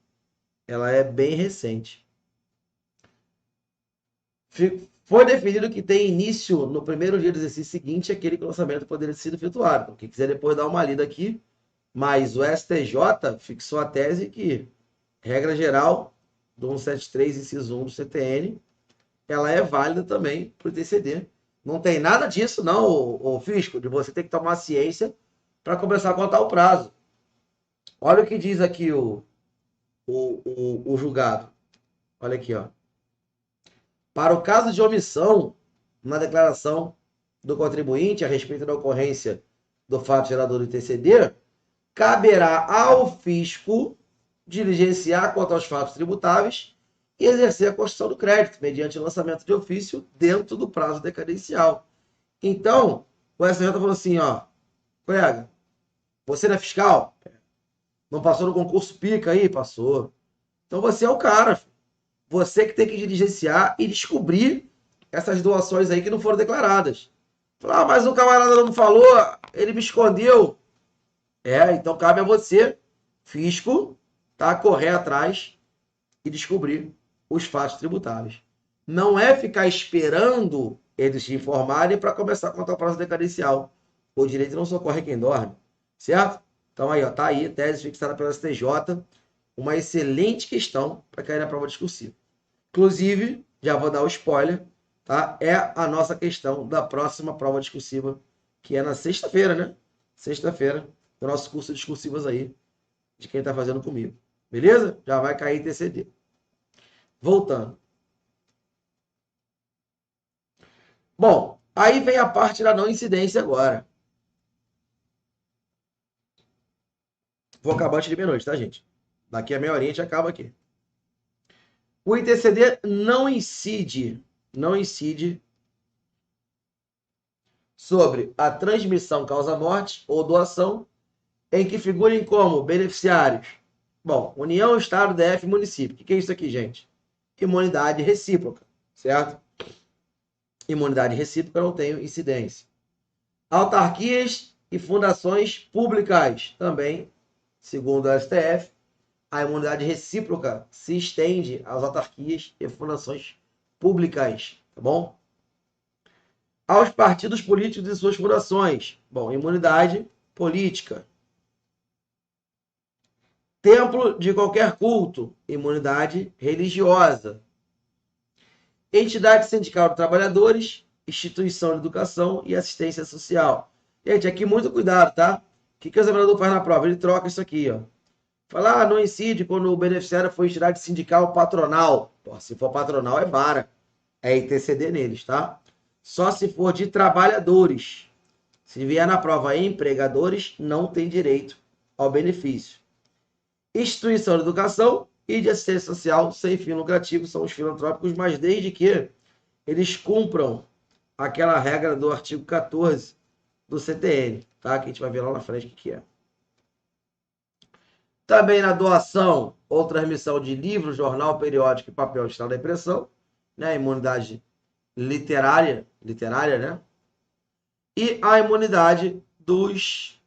Ela é bem recente. Foi definido que tem início no primeiro dia do exercício seguinte, aquele que o lançamento poderia ter sido efetuado. Então, quem quiser depois dar uma lida aqui, mas o STJ fixou a tese que, regra geral, do 173, inciso 1 do CTN, ela é válida também para o ITCD. Não tem nada disso, não, o fisco, de você ter que tomar ciência para começar a contar o prazo. Olha o que diz aqui o julgado. Olha aqui, ó. Para o caso de omissão na declaração do contribuinte a respeito da ocorrência do fato gerador do ITCD, caberá ao fisco diligenciar quanto aos fatos tributáveis e exercer a construção do crédito, mediante lançamento de ofício dentro do prazo decadencial. Então, o STJ falou assim, ó, colega, você não é fiscal? Não passou no concurso PICA aí? Passou. Então você é o cara, filho. Você que tem que diligenciar e descobrir essas doações aí que não foram declaradas. Falar, mas o camarada não falou, ele me escondeu. Então cabe a você, fisco, tá, correr atrás e descobrir os fatos tributáveis. Não é ficar esperando eles te informarem para começar a contar o prazo decadencial. O direito não socorre quem dorme, certo? Então aí, ó, tá aí, tese fixada pela STJ, uma excelente questão para cair na prova discursiva. Inclusive, já vou dar o spoiler, tá? É a nossa questão da próxima prova discursiva, que é na sexta-feira, né? Sexta-feira, do nosso curso de discursivas aí, de quem está fazendo comigo. Beleza? Já vai cair TCD. Voltando. Bom, aí vem a parte da não incidência agora. Vou acabar antes de meia-noite, tá, gente? Daqui a meia horinha a gente acaba aqui. O ITCD não incide sobre a transmissão causa-morte ou doação em que figurem como beneficiários. Bom, União, Estado, DF, município. O que é isso aqui, gente? Imunidade recíproca, certo? Imunidade recíproca não tem incidência. Autarquias e fundações públicas também, segundo a STF, a imunidade recíproca se estende às autarquias e fundações públicas, tá bom? Aos partidos políticos e suas fundações. Bom, imunidade política. Templo de qualquer culto, imunidade religiosa. Entidade sindical de trabalhadores, instituição de educação e assistência social. Gente, aqui muito cuidado, tá? O que o examinador faz na prova? Ele troca isso aqui, ó. Fala, não incide quando o beneficiário for entidade sindical patronal. Pô, se for patronal, é vara. É ITCD neles, tá? Só se for de trabalhadores. Se vier na prova empregadores, não tem direito ao benefício. Instituição de educação e de assistência social sem fim lucrativo são os filantrópicos, mas desde que eles cumpram aquela regra do artigo 14 do CTN, tá? Que a gente vai ver lá na frente o que é. Também na doação ou transmissão de livro, jornal, periódico e papel de estado da impressão, né? Imunidade literária, né? E a imunidade dos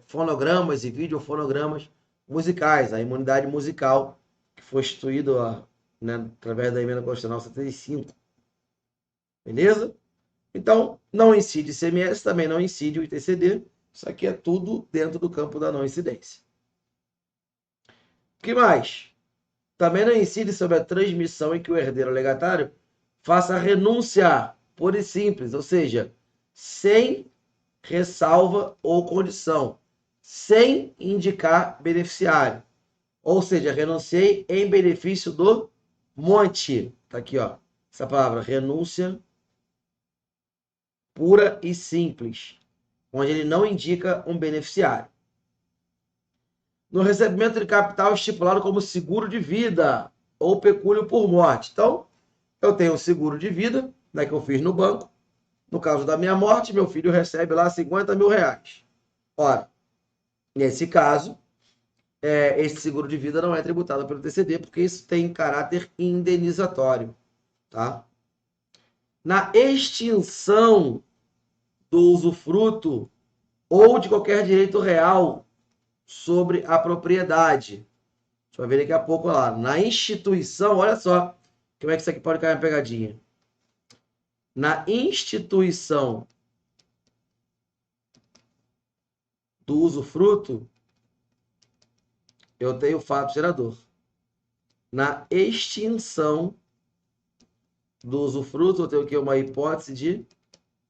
fonogramas e videofonogramas musicais, a imunidade musical, que foi instituída, né, através da emenda constitucional 75. Beleza? Então, não incide ICMS, também não incide o ITCD. Isso aqui é tudo dentro do campo da não incidência. O que mais? Também não incide sobre a transmissão em que o herdeiro legatário faça renúncia pura e simples, ou seja, sem ressalva ou condição, sem indicar beneficiário. Ou seja, renunciei em benefício do monte. Tá aqui, ó. Essa palavra, renúncia pura e simples, onde ele não indica um beneficiário. No recebimento de capital estipulado como seguro de vida ou pecúlio por morte. Então, eu tenho um seguro de vida, né, que eu fiz no banco. No caso da minha morte, meu filho recebe lá 50 mil reais. Ora, nesse caso, esse seguro de vida não é tributado pelo TCD, porque isso tem caráter indenizatório. Tá? Na extinção do usufruto ou de qualquer direito real sobre a propriedade. A gente vai ver daqui a pouco lá. Na instituição, olha só como é que isso aqui pode cair na pegadinha. Na instituição do usufruto, eu tenho fato gerador. Na extinção do usufruto, eu tenho aqui uma hipótese de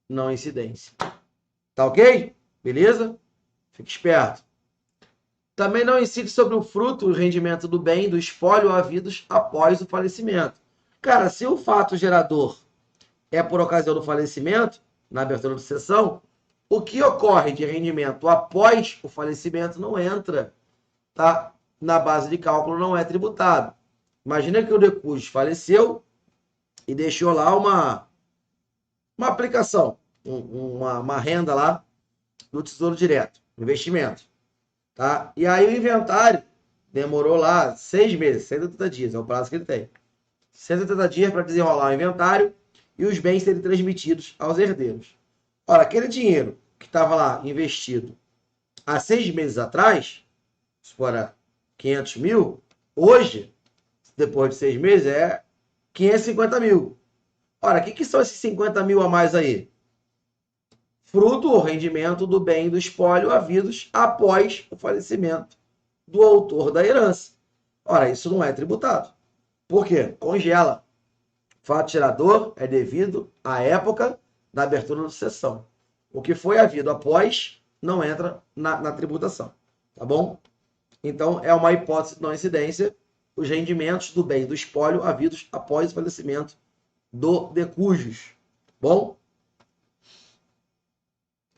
não incidência. Tá ok? Beleza? Fique esperto. Também não incide sobre o fruto e o rendimento do bem, do espólio havidos após o falecimento. Cara, se o fato gerador é por ocasião do falecimento, na abertura de sessão, o que ocorre de rendimento após o falecimento não entra, tá? Na base de cálculo não é tributado. Imagina que o decujus faleceu e deixou lá uma aplicação, uma renda lá do Tesouro Direto, investimento. Tá? E aí o inventário demorou lá 6 meses, 180 dias, é o prazo que ele tem. 180 dias para desenrolar o inventário e os bens serem transmitidos aos herdeiros. Ora, aquele dinheiro que estava lá investido há 6 meses atrás, se for 500 mil, hoje, depois de 6 meses, é 550 mil. Ora, o que são esses 50 mil a mais aí? Fruto ou rendimento do bem do espólio havidos após o falecimento do autor da herança. Ora, isso não é tributado. Por quê? Congela. Fato gerador é devido à época da abertura da sucessão. O que foi havido após não entra na tributação. Tá bom? Então, é uma hipótese de não incidência os rendimentos do bem do espólio havidos após o falecimento do decujus. Bom?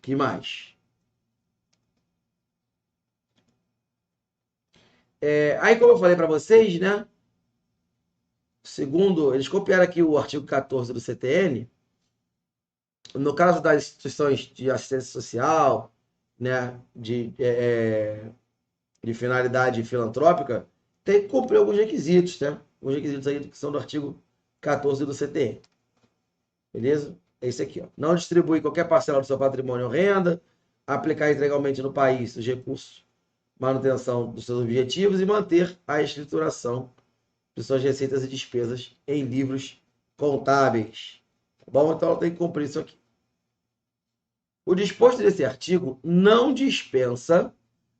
Que mais? Aí, como eu falei para vocês, né? Segundo, eles copiaram aqui o artigo 14 do CTN. No caso das instituições de assistência social, né? De finalidade filantrópica, tem que cumprir alguns requisitos, né? Os requisitos aí que são do artigo 14 do CTN. Beleza? É isso aqui, ó. Não distribui qualquer parcela do seu patrimônio ou renda, aplicar integralmente no país os recursos, manutenção dos seus objetivos e manter a escrituração de suas receitas e despesas em livros contábeis. Tá bom? Então ela tem que cumprir isso aqui. O disposto desse artigo não dispensa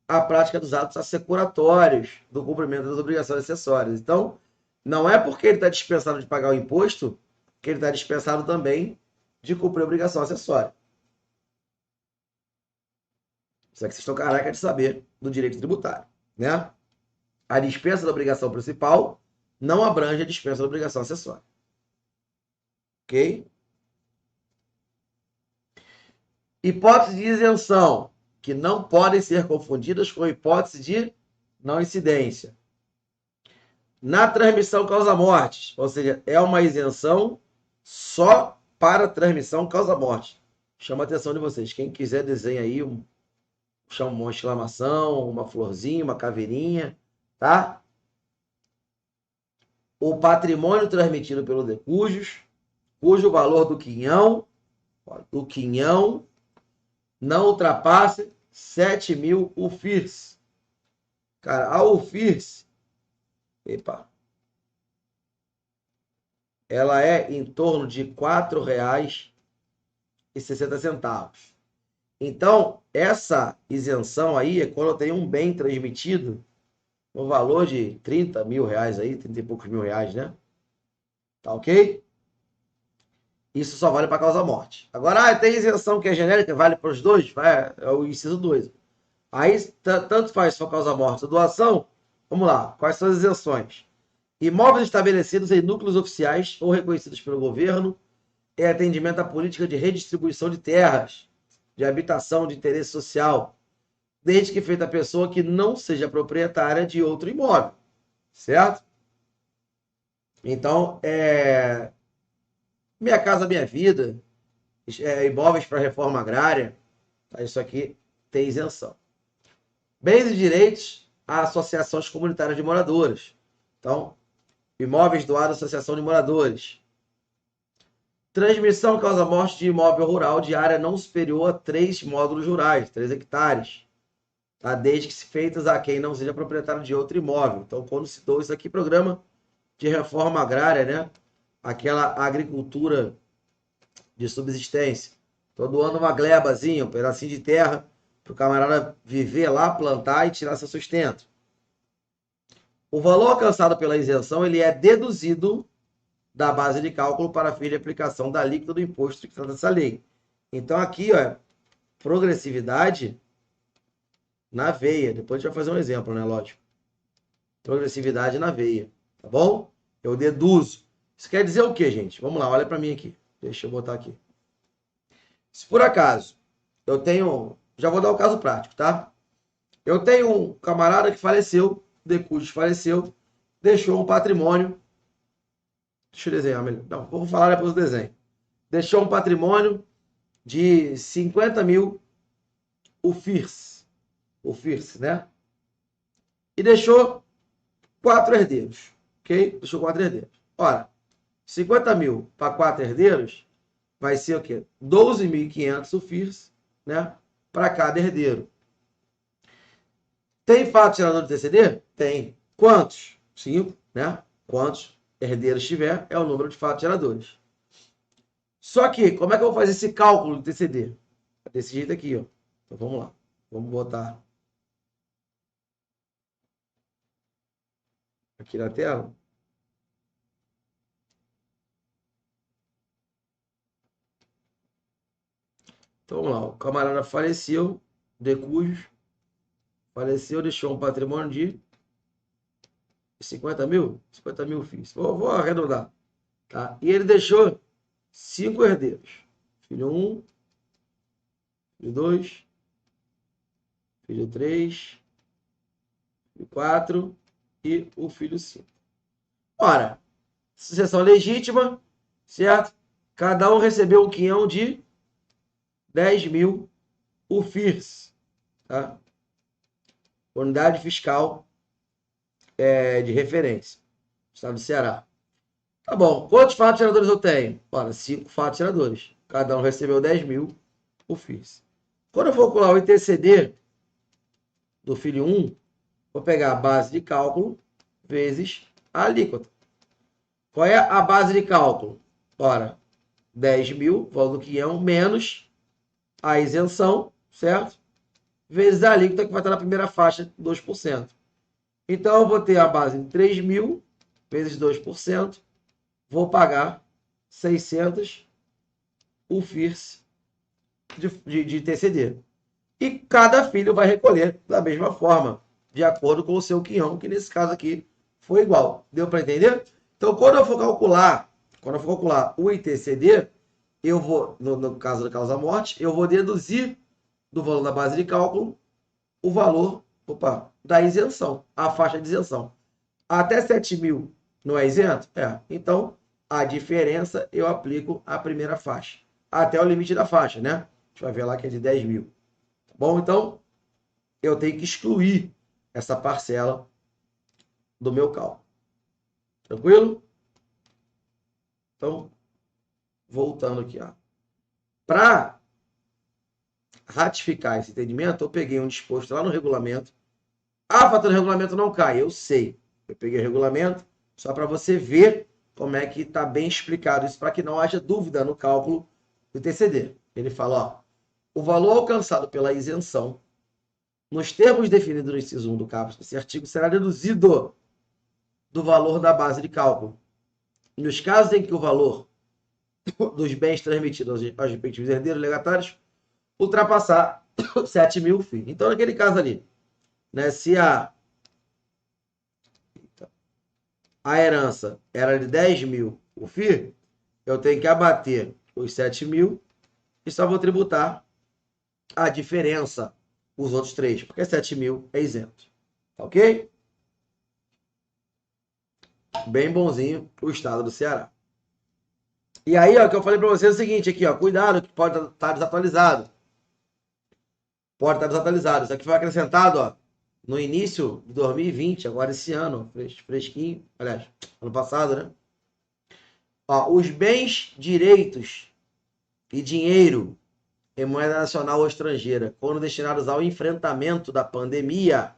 a prática dos atos assecuratórios do cumprimento das obrigações acessórias. Então, não é porque ele está dispensado de pagar o imposto que ele está dispensado também de cumprir a obrigação acessória. Isso é que vocês estão careca de saber do direito tributário, né? A dispensa da obrigação principal não abrange a dispensa da obrigação acessória. Ok? Hipóteses de isenção, que não podem ser confundidas com hipótese de não incidência. Na transmissão causa-morte, ou seja, é uma isenção só para transmissão causa-morte. Chama a atenção de vocês. Quem quiser desenha aí uma exclamação, uma florzinha, uma caveirinha, tá? O patrimônio transmitido pelo decujus, cujo valor do quinhão não ultrapasse 7.000 UFIRs. Cara, a UFIRs, ela é em torno de R$ 4,60. Então, essa isenção aí é quando eu tenho um bem transmitido no valor de 30 mil reais aí, 30 e poucos mil reais, né? Tá ok? Isso só vale para causa-morte. Agora, tem isenção que é genérica, vale para os dois? É o inciso 2. Aí, tanto faz se for causa-morte ou doação. Vamos lá, quais são as isenções? Imóveis estabelecidos em núcleos oficiais ou reconhecidos pelo governo, em atendimento à política de redistribuição de terras, de habitação de interesse social, desde que feita a pessoa que não seja proprietária de outro imóvel, certo? Então, Minha Casa Minha Vida, imóveis para reforma agrária, tá? Isso aqui tem isenção. Bens e direitos a associações comunitárias de moradores. Então, imóveis doados à associação de moradores. Transmissão causa-morte de imóvel rural de área não superior a 3 módulos rurais, 3 hectares. Tá? Desde que se feitas a quem não seja proprietário de outro imóvel. Então, quando se doa isso aqui, programa de reforma agrária, né? Aquela agricultura de subsistência. Estou doando uma glebazinha, um pedacinho de terra, para o camarada viver lá, plantar e tirar seu sustento. O valor alcançado pela isenção ele é deduzido da base de cálculo para fim de aplicação da alíquota do imposto que trata dessa lei. Então, aqui, progressividade na veia. Depois a gente vai fazer um exemplo, né? Lógico. Progressividade na veia. Tá bom? Eu deduzo. Isso quer dizer o quê, gente? Vamos lá, olha para mim aqui. Deixa eu botar aqui. Se por acaso eu tenho... Já vou dar o caso prático, tá? Eu tenho um camarada que faleceu, decujus faleceu, deixou um patrimônio. Deixa eu desenhar melhor. Não, vou falar depois do desenho. Deixou um patrimônio de 50 mil UFIRs, né? E deixou 4 herdeiros, ok? Deixou 4 herdeiros. Ora, 50 mil para 4 herdeiros vai ser o quê? 12.500 UFIRs, né? Para cada herdeiro. Tem fato gerador de TCD? Tem. Quantos? 5, né? Quantos herdeiros tiver é o número de fatos geradores. Só que, como é que eu vou fazer esse cálculo do TCD? Desse jeito aqui, ó. Então, vamos lá. Vamos botar aqui na tela. Então, vamos lá. O camarada faleceu, decujus, faleceu, deixou um patrimônio de 50 mil? 50 mil FIIs. Vou arredondar. Tá? E ele deixou 5 herdeiros. Filho 1, filho 2, filho 3, filho 4 e o filho 5. Ora, sucessão legítima, certo? Cada um recebeu um quinhão de 10.000 UFIRs, tá? Unidade fiscal de referência, Estado do Ceará. Tá bom, quantos fatos geradores eu tenho? Ora, 5 fatos geradores. Cada um recebeu 10.000 UFIRs. Quando eu for calcular o ITCD do filho 1, vou pegar a base de cálculo vezes a alíquota. Qual é a base de cálculo? Ora, 10.000, valor do quinhão, menos a isenção, certo? vezes a alíquota que vai estar na primeira faixa, 2%. Então, eu vou ter a base de 3.000 vezes 2%, vou pagar 600 o FIRS de TCD. E cada filho vai recolher da mesma forma, de acordo com o seu quinhão, que nesse caso aqui foi igual. Deu para entender? Então, quando eu for calcular o ITCD, eu vou, no caso da causa-morte, eu vou deduzir do valor da base de cálculo o valor da isenção, a faixa de isenção. Até 7.000 não é isento? Então, a diferença eu aplico a primeira faixa. Até o limite da faixa, né? A gente vai ver lá que é de 10.000. Tá bom? Então, eu tenho que excluir essa parcela do meu cálculo. Tranquilo? Então, voltando aqui, ó. Para ratificar esse entendimento, eu peguei um disposto lá no regulamento. Ah, fator, o regulamento não cai. Eu sei. Eu peguei o regulamento só para você ver como é que está bem explicado isso, para que não haja dúvida no cálculo do TCD. Ele fala, ó, o valor alcançado pela isenção, nos termos definidos no inciso 1 do caput desse artigo, será deduzido do valor da base de cálculo. Nos casos em que o valor dos bens transmitidos aos respectivos herdeiros legatários ultrapassar 7.000 FII. Então, naquele caso ali, né, se a herança era de 10.000 o FII, eu tenho que abater os 7.000 e só vou tributar a diferença, os outros 3, porque 7.000 é isento. Tá ok? Bem bonzinho o estado do Ceará. E aí, ó, que eu falei para vocês é o seguinte, aqui, ó, cuidado que pode estar desatualizado. Pode estar desatualizado. Isso aqui foi acrescentado, ó, no início de 2020, agora esse ano, fresquinho, aliás, ano passado, né? Ó, os bens, direitos e dinheiro em moeda nacional ou estrangeira, quando destinados ao enfrentamento da pandemia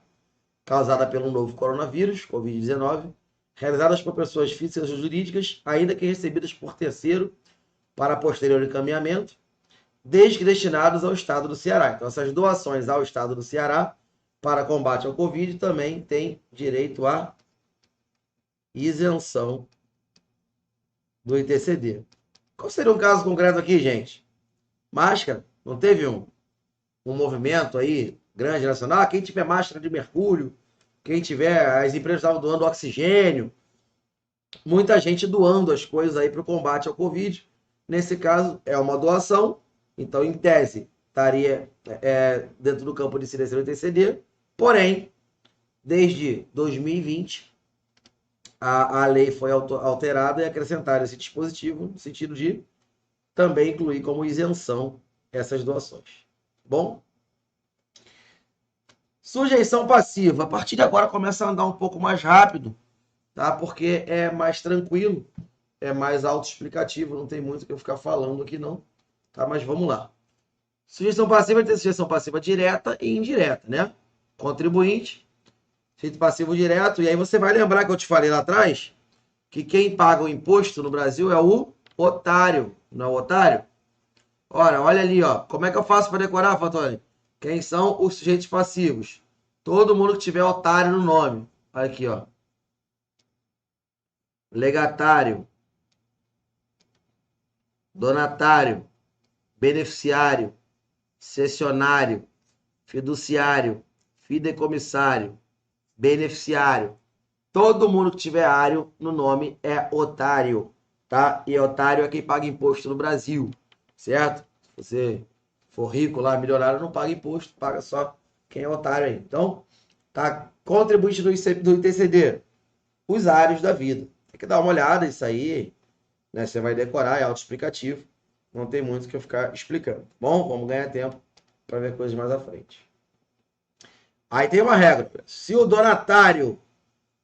causada pelo novo coronavírus, Covid-19, realizadas por pessoas físicas ou jurídicas, ainda que recebidas por terceiro para posterior encaminhamento, desde que destinados ao Estado do Ceará. Então, essas doações ao Estado do Ceará para combate ao Covid também têm direito à isenção do ITCD. Qual seria um caso concreto aqui, gente? Máscara. Não teve um movimento aí grande nacional? Quem tiver máscara de mercúrio, quem tiver, as empresas estavam doando oxigênio, muita gente doando as coisas aí para o combate ao Covid. Nesse caso, é uma doação, então, em tese, estaria dentro do campo de incidência do ITCD, porém, desde 2020, a lei foi alterada e acrescentaram esse dispositivo no sentido de também incluir como isenção essas doações. Bom? Sujeição passiva. A partir de agora começa a andar um pouco mais rápido, tá? Porque é mais tranquilo, é mais autoexplicativo, não tem muito o que eu ficar falando aqui não, tá? Mas vamos lá. Sujeição passiva tem sujeição passiva direta e indireta, né? Contribuinte, sujeito passivo direto, e aí você vai lembrar que eu te falei lá atrás que quem paga o imposto no Brasil é o otário, não é o otário? Ora, olha ali, ó. Como é que eu faço para decorar, Fantoni? Quem são os sujeitos passivos? Todo mundo que tiver otário no nome. Olha aqui, ó. Legatário, donatário, beneficiário, cessionário, fiduciário, fideicomissário, beneficiário. Todo mundo que tiver ário no nome é otário, tá? E otário é quem paga imposto no Brasil, certo? Se você for rico lá, milionário, não paga imposto, paga só quem é otário aí. Então, tá? Contribuinte do ITCD, os áreos da vida. Tem que dar uma olhada isso aí, né? Você vai decorar, é autoexplicativo. Não tem muito o que eu ficar explicando. Bom, vamos ganhar tempo para ver coisas mais à frente. Aí tem uma regra. Se o donatário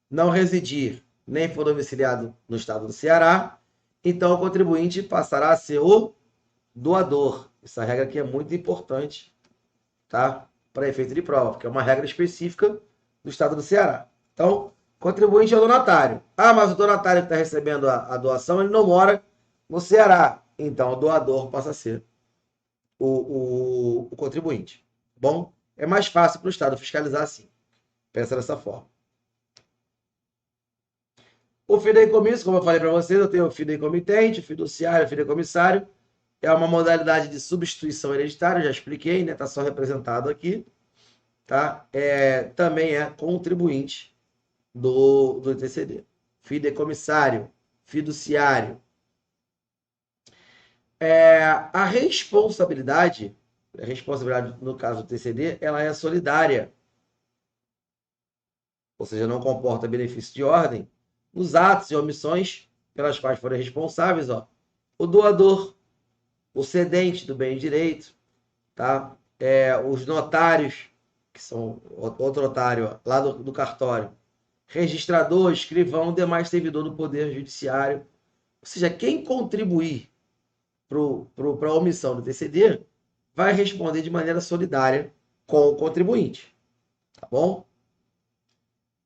não residir nem for domiciliado no estado do Ceará, então o contribuinte passará a ser o doador. Essa regra aqui é muito importante, tá? Para efeito de prova, porque é uma regra específica do estado do Ceará. Então, contribuinte é o donatário. Ah, mas o donatário que está recebendo a doação, ele não mora no Ceará. Então, o doador passa a ser o contribuinte. Bom, É mais fácil para o Estado fiscalizar assim. Pensa dessa forma. O fideicomisso, como eu falei para vocês, eu tenho o fideicomitente, o fiduciário, o fideicomissário. É uma modalidade de substituição hereditária, já expliquei, né? Está só representado aqui. Tá? Também é contribuinte do ITCD. Fideicomissário, fiduciário. A responsabilidade no caso do TCD, ela é solidária. Ou seja, não comporta benefício de ordem nos atos e omissões pelas quais forem responsáveis, o doador, o cedente do bem e direito, tá? Os notários, que são outro notário lá do cartório, registrador, escrivão, demais servidor do Poder Judiciário. Ou seja, quem contribuir para a omissão do TCD vai responder de maneira solidária com o contribuinte. Tá bom?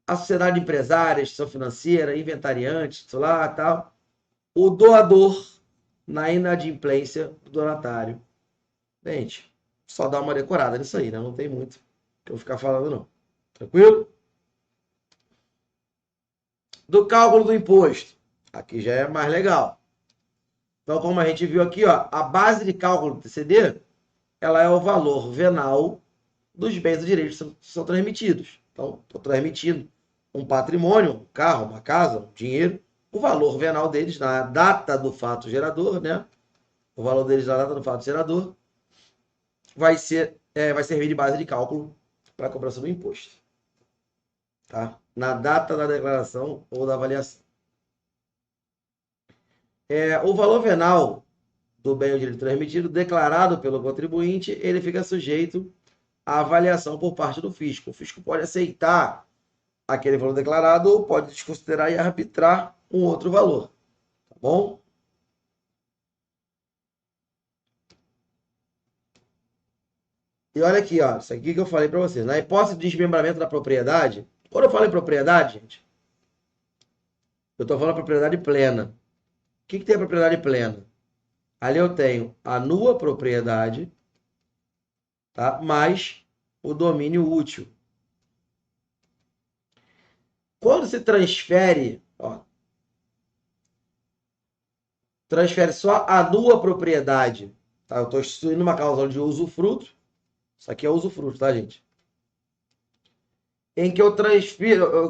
A sociedade empresária, instituição financeira, inventariante, tal. O doador na inadimplência do donatário. Gente, só dá uma decorada nisso aí, né? Não tem muito que eu ficar falando, não. Tranquilo? Do cálculo do imposto. Aqui já é mais legal. Então, como a gente viu aqui, a base de cálculo do TCD, ela é o valor venal dos bens e direitos que são transmitidos. Então, estou transmitindo um patrimônio, um carro, uma casa, um dinheiro, o valor venal deles na data do fato gerador, né? O valor deles na data do fato gerador vai servir de base de cálculo para a cobrança do imposto. Tá? Na data da declaração ou da avaliação. O valor venal do bem ou direito transmitido, declarado pelo contribuinte, ele fica sujeito à avaliação por parte do fisco. O fisco pode aceitar aquele valor declarado ou pode desconsiderar e arbitrar um outro valor. Tá bom? E olha aqui, isso aqui que eu falei para vocês. Na hipótese de desmembramento da propriedade, quando eu falo em propriedade, gente, eu estou falando propriedade plena. O que tem a propriedade plena? Ali eu tenho a nua propriedade, tá? Mais o domínio útil. Quando se transfere, transfere só a nua propriedade, tá? Eu estou instituindo uma cláusula de usufruto. Isso aqui é usufruto, tá, gente? Em que eu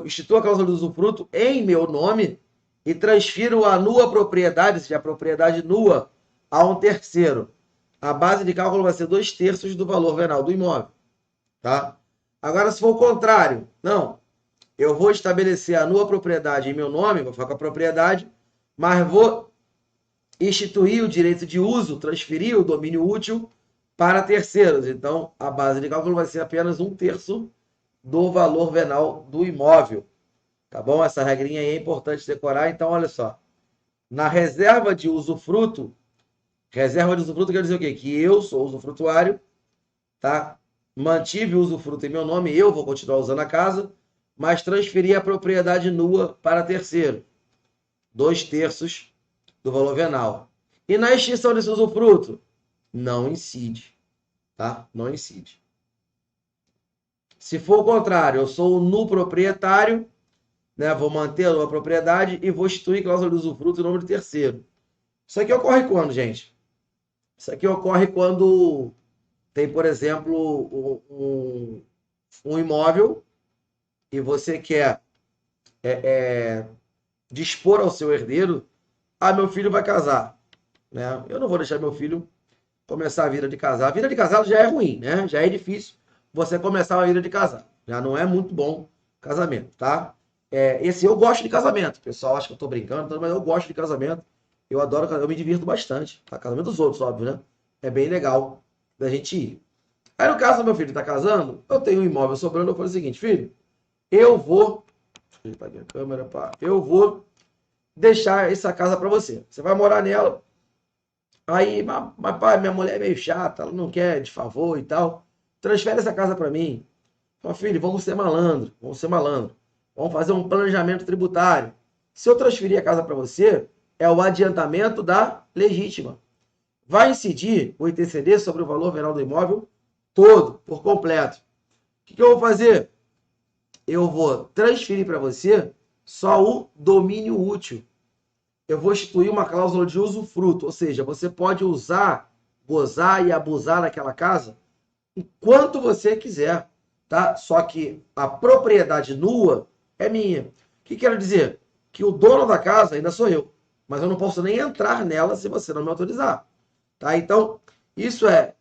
instituo a cláusula de usufruto em meu nome e transfiro a nua propriedade, ou seja, a propriedade nua, a um terceiro. A base de cálculo vai ser 2/3 do valor venal do imóvel, tá? Agora, se for o contrário, não. Eu vou estabelecer a nua propriedade em meu nome, vou ficar com a propriedade, mas vou instituir o direito de uso, transferir o domínio útil para terceiros. Então, a base de cálculo vai ser apenas 1/3 do valor venal do imóvel. Tá bom? Essa regrinha aí é importante decorar. Então, olha só. Na reserva de usufruto quer dizer o quê? Que eu sou usufrutuário, tá? Mantive o usufruto em meu nome, eu vou continuar usando a casa, mas transferi a propriedade nua para terceiro. 2/3 do valor venal. E na extinção desse usufruto? Não incide, tá? Não incide. Se for o contrário, eu sou o nu proprietário, né? Vou manter a nua propriedade e vou instituir cláusula de usufruto em nome do terceiro. Isso aqui ocorre quando, gente? Isso aqui ocorre quando tem, por exemplo, um imóvel e você quer dispor ao seu herdeiro, meu filho vai casar, né? Eu não vou deixar meu filho começar a vida de casar. A vida de casado já é ruim, né? Já é difícil você começar a vida de casado. Já não é muito bom casamento, tá? Eu gosto de casamento. O pessoal acha que eu tô brincando, mas eu gosto de casamento. Eu adoro, eu me divirto bastante. Tá? Casamento dos outros, óbvio, né? É bem legal da gente ir. Aí, no caso do meu filho tá casando, eu tenho um imóvel sobrando, eu falei o seguinte, filho, eu vou deixar essa casa para você. Você vai morar nela. Aí, mas pai, minha mulher é meio chata, ela não quer de favor e tal. Transfere essa casa para mim. Fala, filho, vamos ser malandro, Vamos fazer um planejamento tributário. Se eu transferir a casa para você, é o adiantamento da legítima. Vai incidir o ITCD sobre o valor venal do imóvel todo, por completo. que eu vou fazer? Eu vou transferir para você só o domínio útil. Eu vou instituir uma cláusula de usufruto, ou seja, você pode usar, gozar e abusar daquela casa enquanto você quiser, tá? Só que a propriedade nua é minha. O que quero dizer? Que o dono da casa ainda sou eu, mas eu não posso nem entrar nela se você não me autorizar, tá? Então, isso é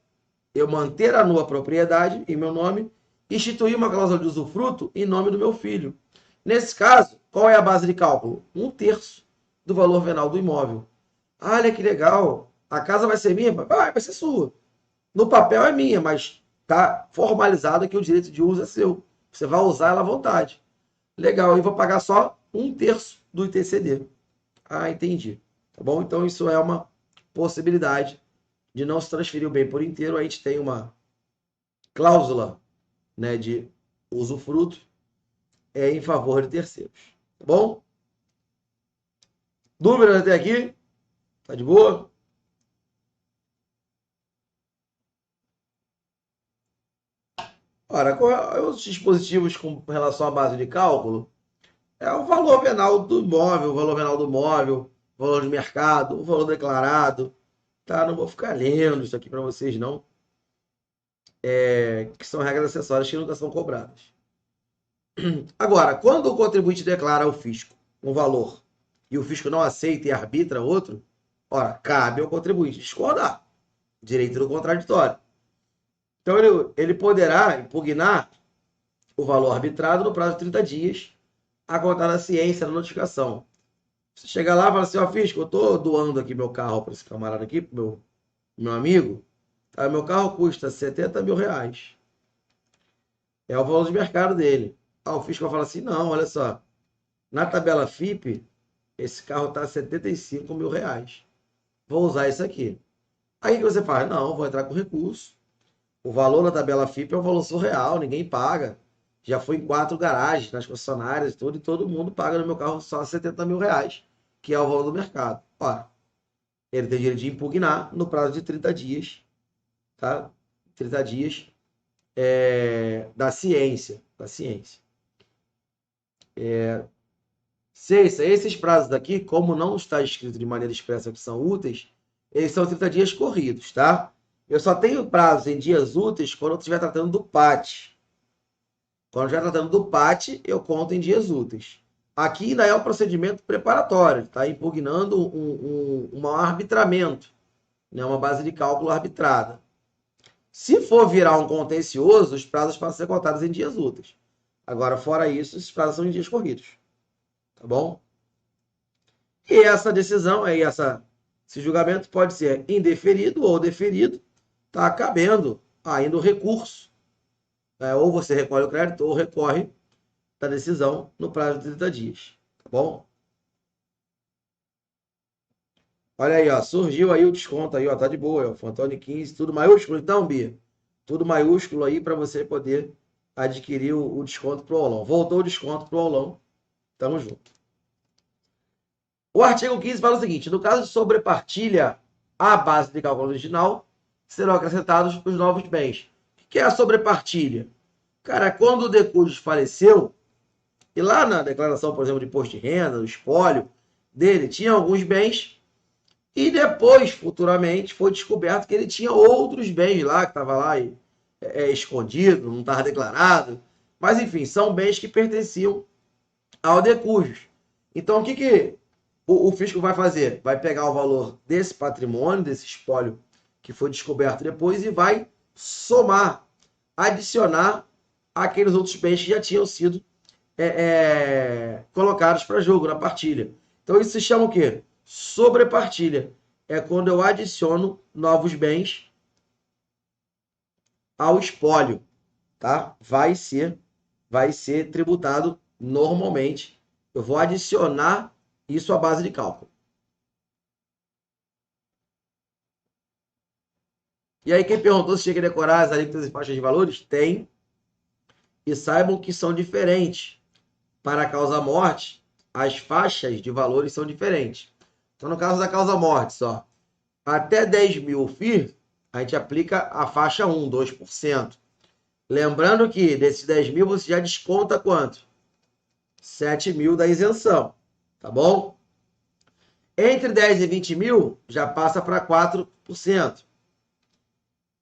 eu manter a nua propriedade em meu nome, instituir uma cláusula de usufruto em nome do meu filho. Nesse caso, qual é a base de cálculo? 1/3 do valor venal do imóvel. Olha que legal, a casa vai ser minha? Vai ser sua. No papel é minha, mas está formalizado que o direito de uso é seu. Você vai usar ela à vontade. Legal, e vou pagar só 1/3 do ITCD. Ah, entendi. Tá bom? Então isso é uma possibilidade de não se transferir o bem por inteiro. A gente tem uma cláusula, né, de usufruto em favor de terceiros. Tá bom? Dúvidas até aqui? Tá de boa? Ora, os dispositivos com relação à base de cálculo é o valor venal do imóvel, o valor venal do móvel, o valor de mercado, o valor declarado. Tá? Não vou ficar lendo isso aqui para vocês, não. Que são regras acessórias que nunca são cobradas. Agora, quando o contribuinte declara ao fisco um valor e o fisco não aceita e arbitra outro, ora, cabe ao contribuinte discordar. Direito do contraditório. Então, ele poderá impugnar o valor arbitrado no prazo de 30 dias, a contar da ciência da notificação. Você chega lá e fala assim, ó, fisco, eu estou doando aqui meu carro para esse camarada aqui, pro meu amigo, tá? Meu carro custa 70 mil reais. É o valor de mercado dele. O fisco vai falar assim, não, olha só, na tabela FIP, esse carro está 75 mil reais. Vou usar isso aqui. Aí o que você faz? Não, vou entrar com recurso. O valor na tabela FIP é um valor surreal, ninguém paga. Já fui em 4 garagens, nas concessionárias e todo mundo paga no meu carro só 70 mil reais, que é o valor do mercado. Ora, ele tem direito de impugnar no prazo de 30 dias, tá? 30 dias da ciência. Esses prazos daqui, como não está escrito de maneira expressa que são úteis, eles são 30 dias corridos, tá? Eu só tenho prazos em dias úteis quando eu estiver tratando do PAT. Quando eu estiver tratando do PAT, eu conto em dias úteis. Aqui ainda é um procedimento preparatório, está impugnando um arbitramento, né? Uma base de cálculo arbitrada. Se for virar um contencioso, os prazos passam a ser contados em dias úteis. Agora, fora isso, esses prazos são em dias corridos. Tá bom? E essa decisão, esse julgamento pode ser indeferido ou deferido, tá cabendo ainda o recurso. Ou você recolhe o crédito ou recorre da decisão no prazo de 30 dias. Tá bom? Olha aí, ó, surgiu aí o desconto aí, ó, tá de boa, ó, Fantoni 15, tudo maiúsculo então, Bia? Tudo maiúsculo aí para você poder adquirir o desconto pro aulão. Voltou o desconto pro aulão. Tamo junto. O artigo 15 fala o seguinte, no caso de sobrepartilha à base de cálculo original, serão acrescentados os novos bens. O que é a sobrepartilha? Cara, quando o decúdio faleceu, e lá na declaração, por exemplo, de imposto de renda, do espólio dele, tinha alguns bens, e depois, futuramente, foi descoberto que ele tinha outros bens lá, que estava lá escondido, não estava declarado. Mas, enfim, são bens que pertenciam ao decúdio. Então, o que o fisco vai fazer? Vai pegar o valor desse patrimônio, desse espólio que foi descoberto depois e vai somar, adicionar aqueles outros bens que já tinham sido colocados para jogo na partilha. Então, isso se chama o quê? Sobrepartilha. É quando eu adiciono novos bens ao espólio, tá? Vai ser tributado normalmente. Eu vou adicionar isso à base de cálculo. E aí, quem perguntou se tinha que decorar as alíquotas e faixas de valores? Tem. E saibam que são diferentes. Para a causa-morte, as faixas de valores são diferentes. Então, no caso da causa-morte, só, até 10 mil FIR, a gente aplica a faixa 1, 2%. Lembrando que desses 10 mil você já desconta quanto? 7 mil da isenção, tá bom? Entre 10 e 20 mil, já passa para 4%.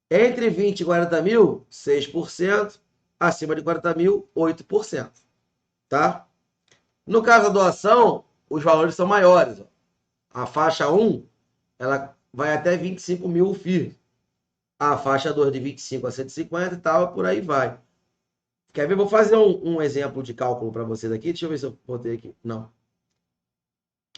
Entre 20 e 40 mil, 6%. Acima de 40 mil, 8%. Tá? No caso da doação, os valores são maiores. Ó. A faixa 1, ela vai até 25 mil o FII. A faixa 2 de 25 a 150 e tal, por aí vai. Quer ver? Vou fazer um exemplo de cálculo para vocês aqui. Deixa eu ver se eu botei aqui. Não.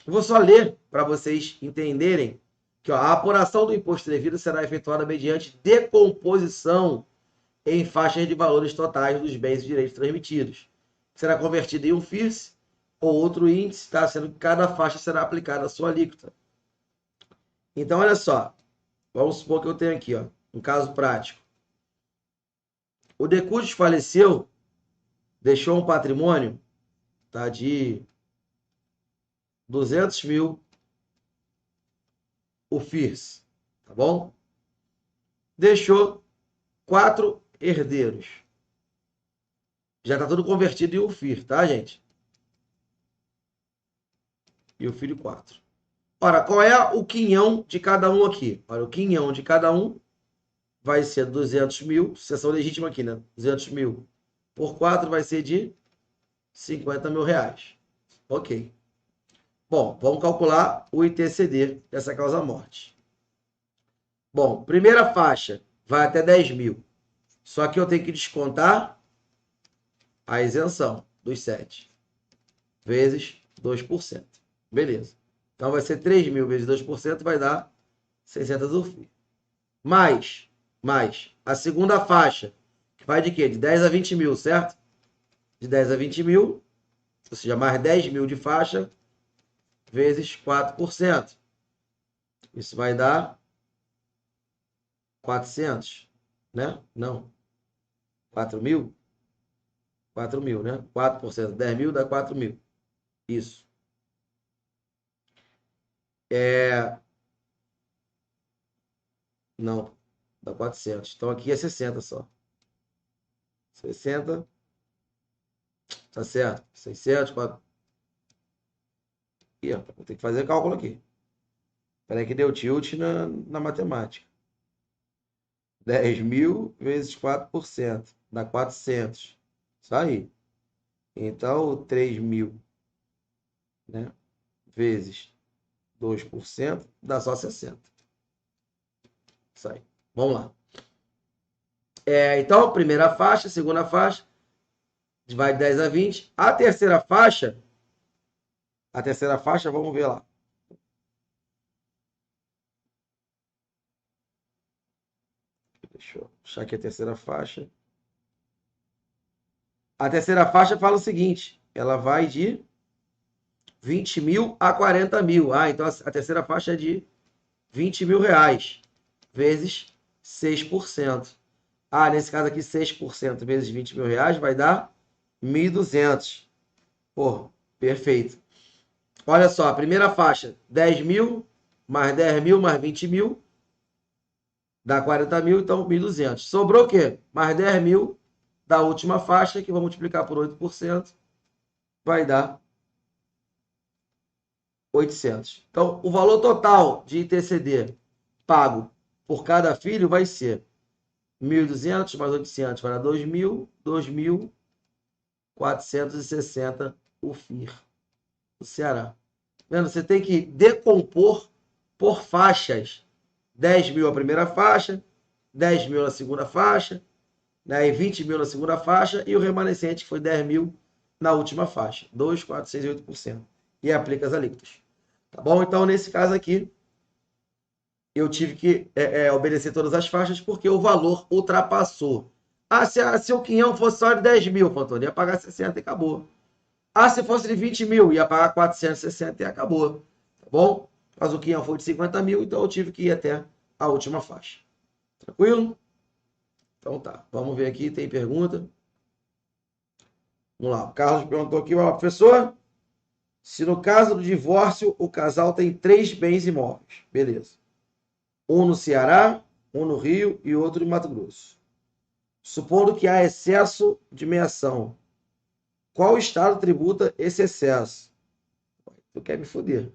Eu vou só ler para vocês entenderem que ó, a apuração do imposto devido será efetuada mediante decomposição em faixas de valores totais dos bens e direitos transmitidos. Será convertido em um FIRS ou outro índice, tá? Sendo que cada faixa será aplicada a sua alíquota. Então, olha só. Vamos supor que eu tenho aqui, ó, um caso prático. O decúdio faleceu, deixou um patrimônio, tá, de 200 mil o FIRS, tá bom? Deixou 4 herdeiros. Já está tudo convertido em UFIR, tá, gente? E o filho 4. Ora, qual é o quinhão de cada um aqui? Ora, o quinhão de cada um vai ser 200 mil, sucessão legítima aqui, né? 200 mil por 4 vai ser de 50 mil reais. Ok. Bom, vamos calcular o ITCD dessa causa-morte. Bom, primeira faixa vai até 10 mil. Só que eu tenho que descontar a isenção dos 7 vezes 2%. Beleza. Então vai ser 3 mil vezes 2%, vai dar 600 UFI. Mais a segunda faixa, que vai de quê? De 10 a 20 mil, certo? De 10 a 20 mil, ou seja, mais 10 mil de faixa, vezes 4%. Isso vai dar 400, né? Não. 4 mil? 4 mil, né? 4%, 10 mil dá 4 mil. Isso. Não, dá 400. Então aqui é 60 só. 60, tá certo? 600, 4. Aqui, ó, vou ter que fazer cálculo aqui. Espera aí que deu tilt na matemática. 10 mil vezes 4%, dá 400. Isso aí. Então, 3 mil, né, vezes 2%, dá só 60. Isso aí. Vamos lá. Então, primeira faixa, segunda faixa, vai de 10 a 20. A terceira faixa, vamos ver lá. Deixa eu achar aqui a terceira faixa. A terceira faixa fala o seguinte, ela vai de 20 mil a 40 mil. Então a terceira faixa é de 20 mil reais, vezes 6%. Nesse caso aqui, 6% vezes 20 mil reais vai dar 1.200. Pô, perfeito. Olha só, a primeira faixa, 10 mil, mais 10 mil, mais 20 mil, dá 40 mil, então 1.200. Sobrou o quê? Mais 10 mil da última faixa, que vou multiplicar por 8%, vai dar 800. Então, o valor total de ITCD pago por cada filho vai ser 1.200 mais 800, vai dar 2.000, 2.460 o FIR do Ceará. Vendo? Você tem que decompor por faixas. 10 mil a primeira faixa, 10 mil na segunda faixa, né, e 20 mil na segunda faixa, e o remanescente que foi 10 mil na última faixa. 2, 4, 6 e 8%. E aplica as alíquotas. Tá bom? Então, nesse caso aqui, eu tive que obedecer todas as faixas porque o valor ultrapassou. Se o quinhão fosse só de 10 mil, Fantoni, ia pagar 60 e acabou. Se fosse de 20 mil, ia pagar 460 e acabou. Tá bom? Mas o quinhão foi de 50 mil, então eu tive que ir até a última faixa. Tranquilo? Então tá. Vamos ver aqui, tem pergunta. Vamos lá. O Carlos perguntou aqui, ó, professor, se no caso do divórcio o casal tem 3 bens imóveis. Beleza. Um no Ceará, um no Rio e outro em Mato Grosso. Supondo que há excesso de meação, qual estado tributa esse excesso? Tu quer me foder.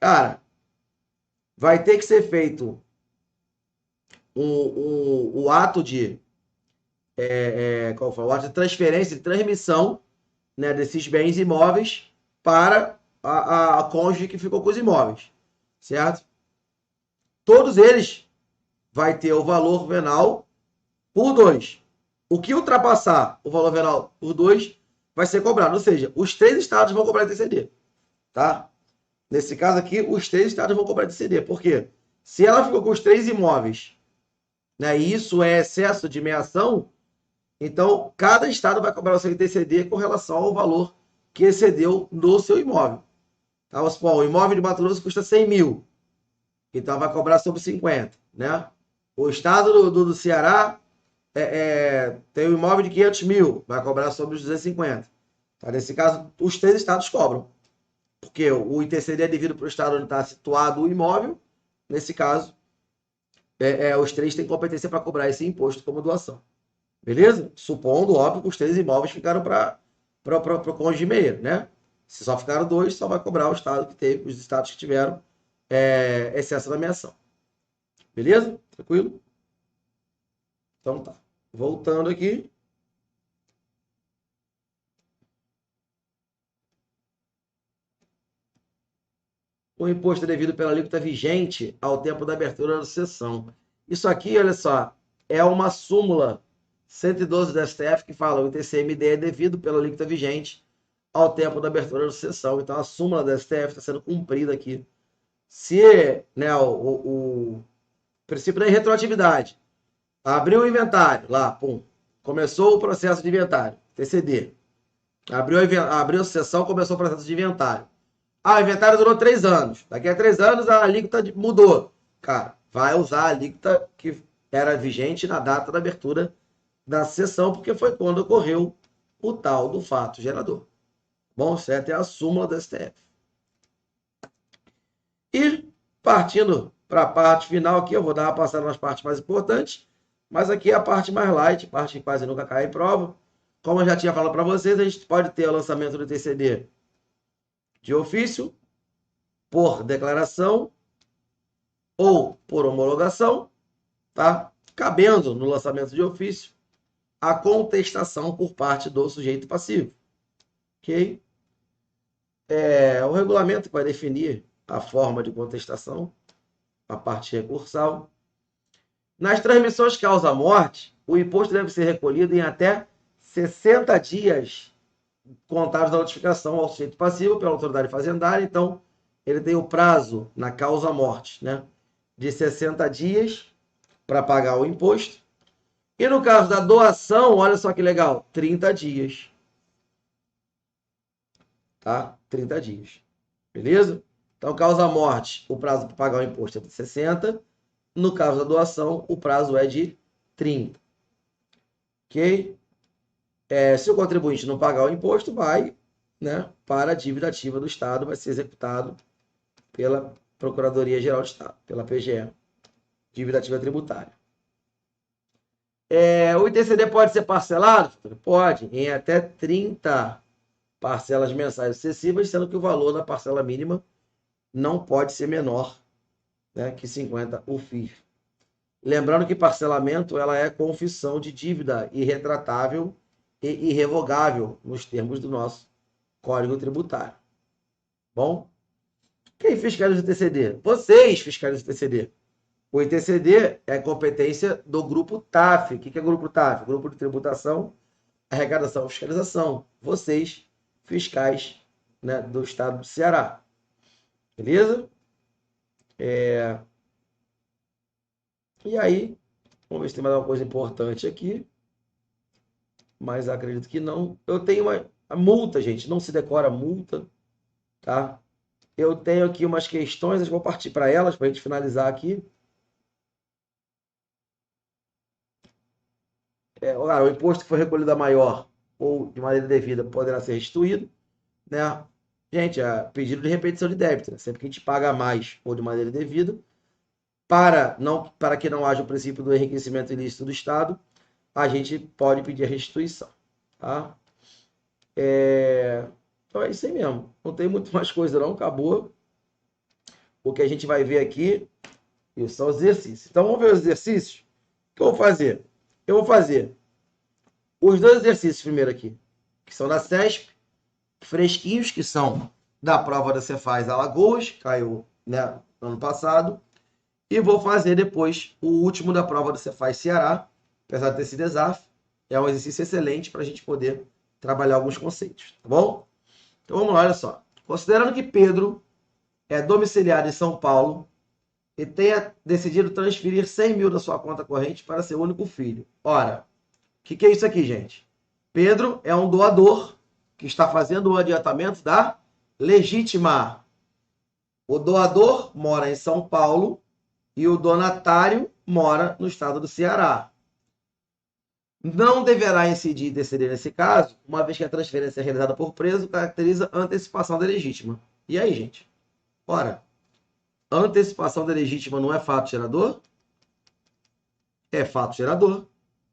Cara, vai ter que ser feito o ato de qual foi? O ato de transferência, de transmissão, né, desses bens imóveis para a cônjuge que ficou com os imóveis, certo? Todos eles vai ter o valor venal por 2. O que ultrapassar o valor venal por 2 vai ser cobrado. Ou seja, os 3 estados vão cobrar TCD. Tá? Nesse caso aqui, os 3 estados vão cobrar TCD. Por quê? Se ela ficou com os 3 imóveis, né, e isso é excesso de meação, então cada estado vai cobrar o seu TCD com relação ao valor que excedeu no seu imóvel. Tá? Vamos supor, o imóvel de Mato Grosso custa 100 mil. Então vai cobrar sobre 50. Né? O estado do Ceará tem um imóvel de 500 mil, vai cobrar sobre os 250. Tá? Nesse caso, os 3 estados cobram. Porque o ITCD é devido para o estado onde está situado o imóvel. Nesse caso, os 3 têm competência para cobrar esse imposto como doação. Beleza? Supondo, óbvio, que os 3 imóveis ficaram para o cônjuge meia, né? Se só ficaram 2, só vai cobrar o estado que teve, os estados que tiveram excesso da meação. Beleza? Tranquilo? Então tá. Voltando aqui. O imposto é devido pela alíquota vigente ao tempo da abertura da sessão. Isso aqui, olha só, é uma súmula 112 do STF que fala o ITCMD é devido pela alíquota vigente ao tempo da abertura da sessão. Então, a súmula do STF está sendo cumprida aqui. Se, né, o princípio da retroatividade, abriu o inventário, lá, pum, começou o processo de inventário, TCD. Abriu a sessão, começou o processo de inventário. O inventário durou 3 anos. Daqui a 3 anos a alíquota mudou. Cara, vai usar a alíquota que era vigente na data da abertura da sessão, porque foi quando ocorreu o tal do fato gerador. Bom, certo? É a súmula do STF. E partindo para a parte final aqui, eu vou dar uma passada nas partes mais importantes, mas aqui é a parte mais light, parte que quase nunca cai em prova. Como eu já tinha falado para vocês, a gente pode ter o lançamento do TCD de ofício, por declaração ou por homologação, tá? Cabendo no lançamento de ofício a contestação por parte do sujeito passivo. Ok? O regulamento vai definir a forma de contestação, a parte recursal. Nas transmissões causa-morte, o imposto deve ser recolhido em até 60 dias contados da notificação ao sujeito passivo pela autoridade fazendária. Então, ele tem o prazo na causa-morte, né, de 60 dias para pagar o imposto. E no caso da doação, olha só que legal, 30 dias. Tá? 30 dias. Beleza? Então, causa-morte, o prazo para pagar o imposto é de 60. No caso da doação, o prazo é de 30. Ok? Se o contribuinte não pagar o imposto, vai, né, para a dívida ativa do Estado, vai ser executado pela Procuradoria-Geral do Estado, pela PGE, dívida ativa tributária. O ITCD pode ser parcelado? Pode, em até 30 parcelas mensais sucessivas, sendo que o valor da parcela mínima não pode ser menor, né, que 50 UFIR. Lembrando que parcelamento ela é confissão de dívida irretratável e irrevogável nos termos do nosso Código Tributário. Bom? Quem fiscaliza o ITCD? Vocês fiscalizam o ITCD. O ITCD é competência do grupo TAF. O que é o grupo TAF? Grupo de Tributação, Arrecadação e Fiscalização. Vocês, fiscais, né, do Estado do Ceará. Beleza? E aí, vamos ver se tem mais alguma coisa importante aqui. Mas acredito que não. Eu tenho a multa, gente. Não se decora a multa, tá? Eu tenho aqui umas questões, eu vou partir para elas, para a gente finalizar aqui. O imposto que foi recolhido a maior ou de maneira devida poderá ser restituído, né? Gente, pedido de repetição de débito, né? Sempre que a gente paga mais ou de maneira devida, para que não haja o princípio do enriquecimento ilícito do Estado, a gente pode pedir a restituição. Tá? Então é isso aí mesmo. Não tem muito mais coisa não, acabou. O que a gente vai ver aqui são os exercícios. Então vamos ver os exercícios. O que eu vou fazer? Eu vou fazer os dois exercícios primeiro aqui, que são da CESP, fresquinhos, que são da prova da Cefaz Alagoas, caiu, né, ano passado. E vou fazer depois o último da prova da Cefaz Ceará, apesar de ter esse desafio. É um exercício excelente para a gente poder trabalhar alguns conceitos, tá bom? Então vamos lá, olha só. Considerando que Pedro é domiciliado em São Paulo e tenha decidido transferir 100 mil da sua conta corrente para seu único filho. Ora, o que é isso aqui, gente? Pedro é um doador que está fazendo o adiantamento da legítima. O doador mora em São Paulo e o donatário mora no estado do Ceará. Não deverá incidir e interceder nesse caso, uma vez que a transferência realizada por preso caracteriza antecipação da legítima. E aí, gente? Ora, antecipação da legítima não é fato gerador? É fato gerador.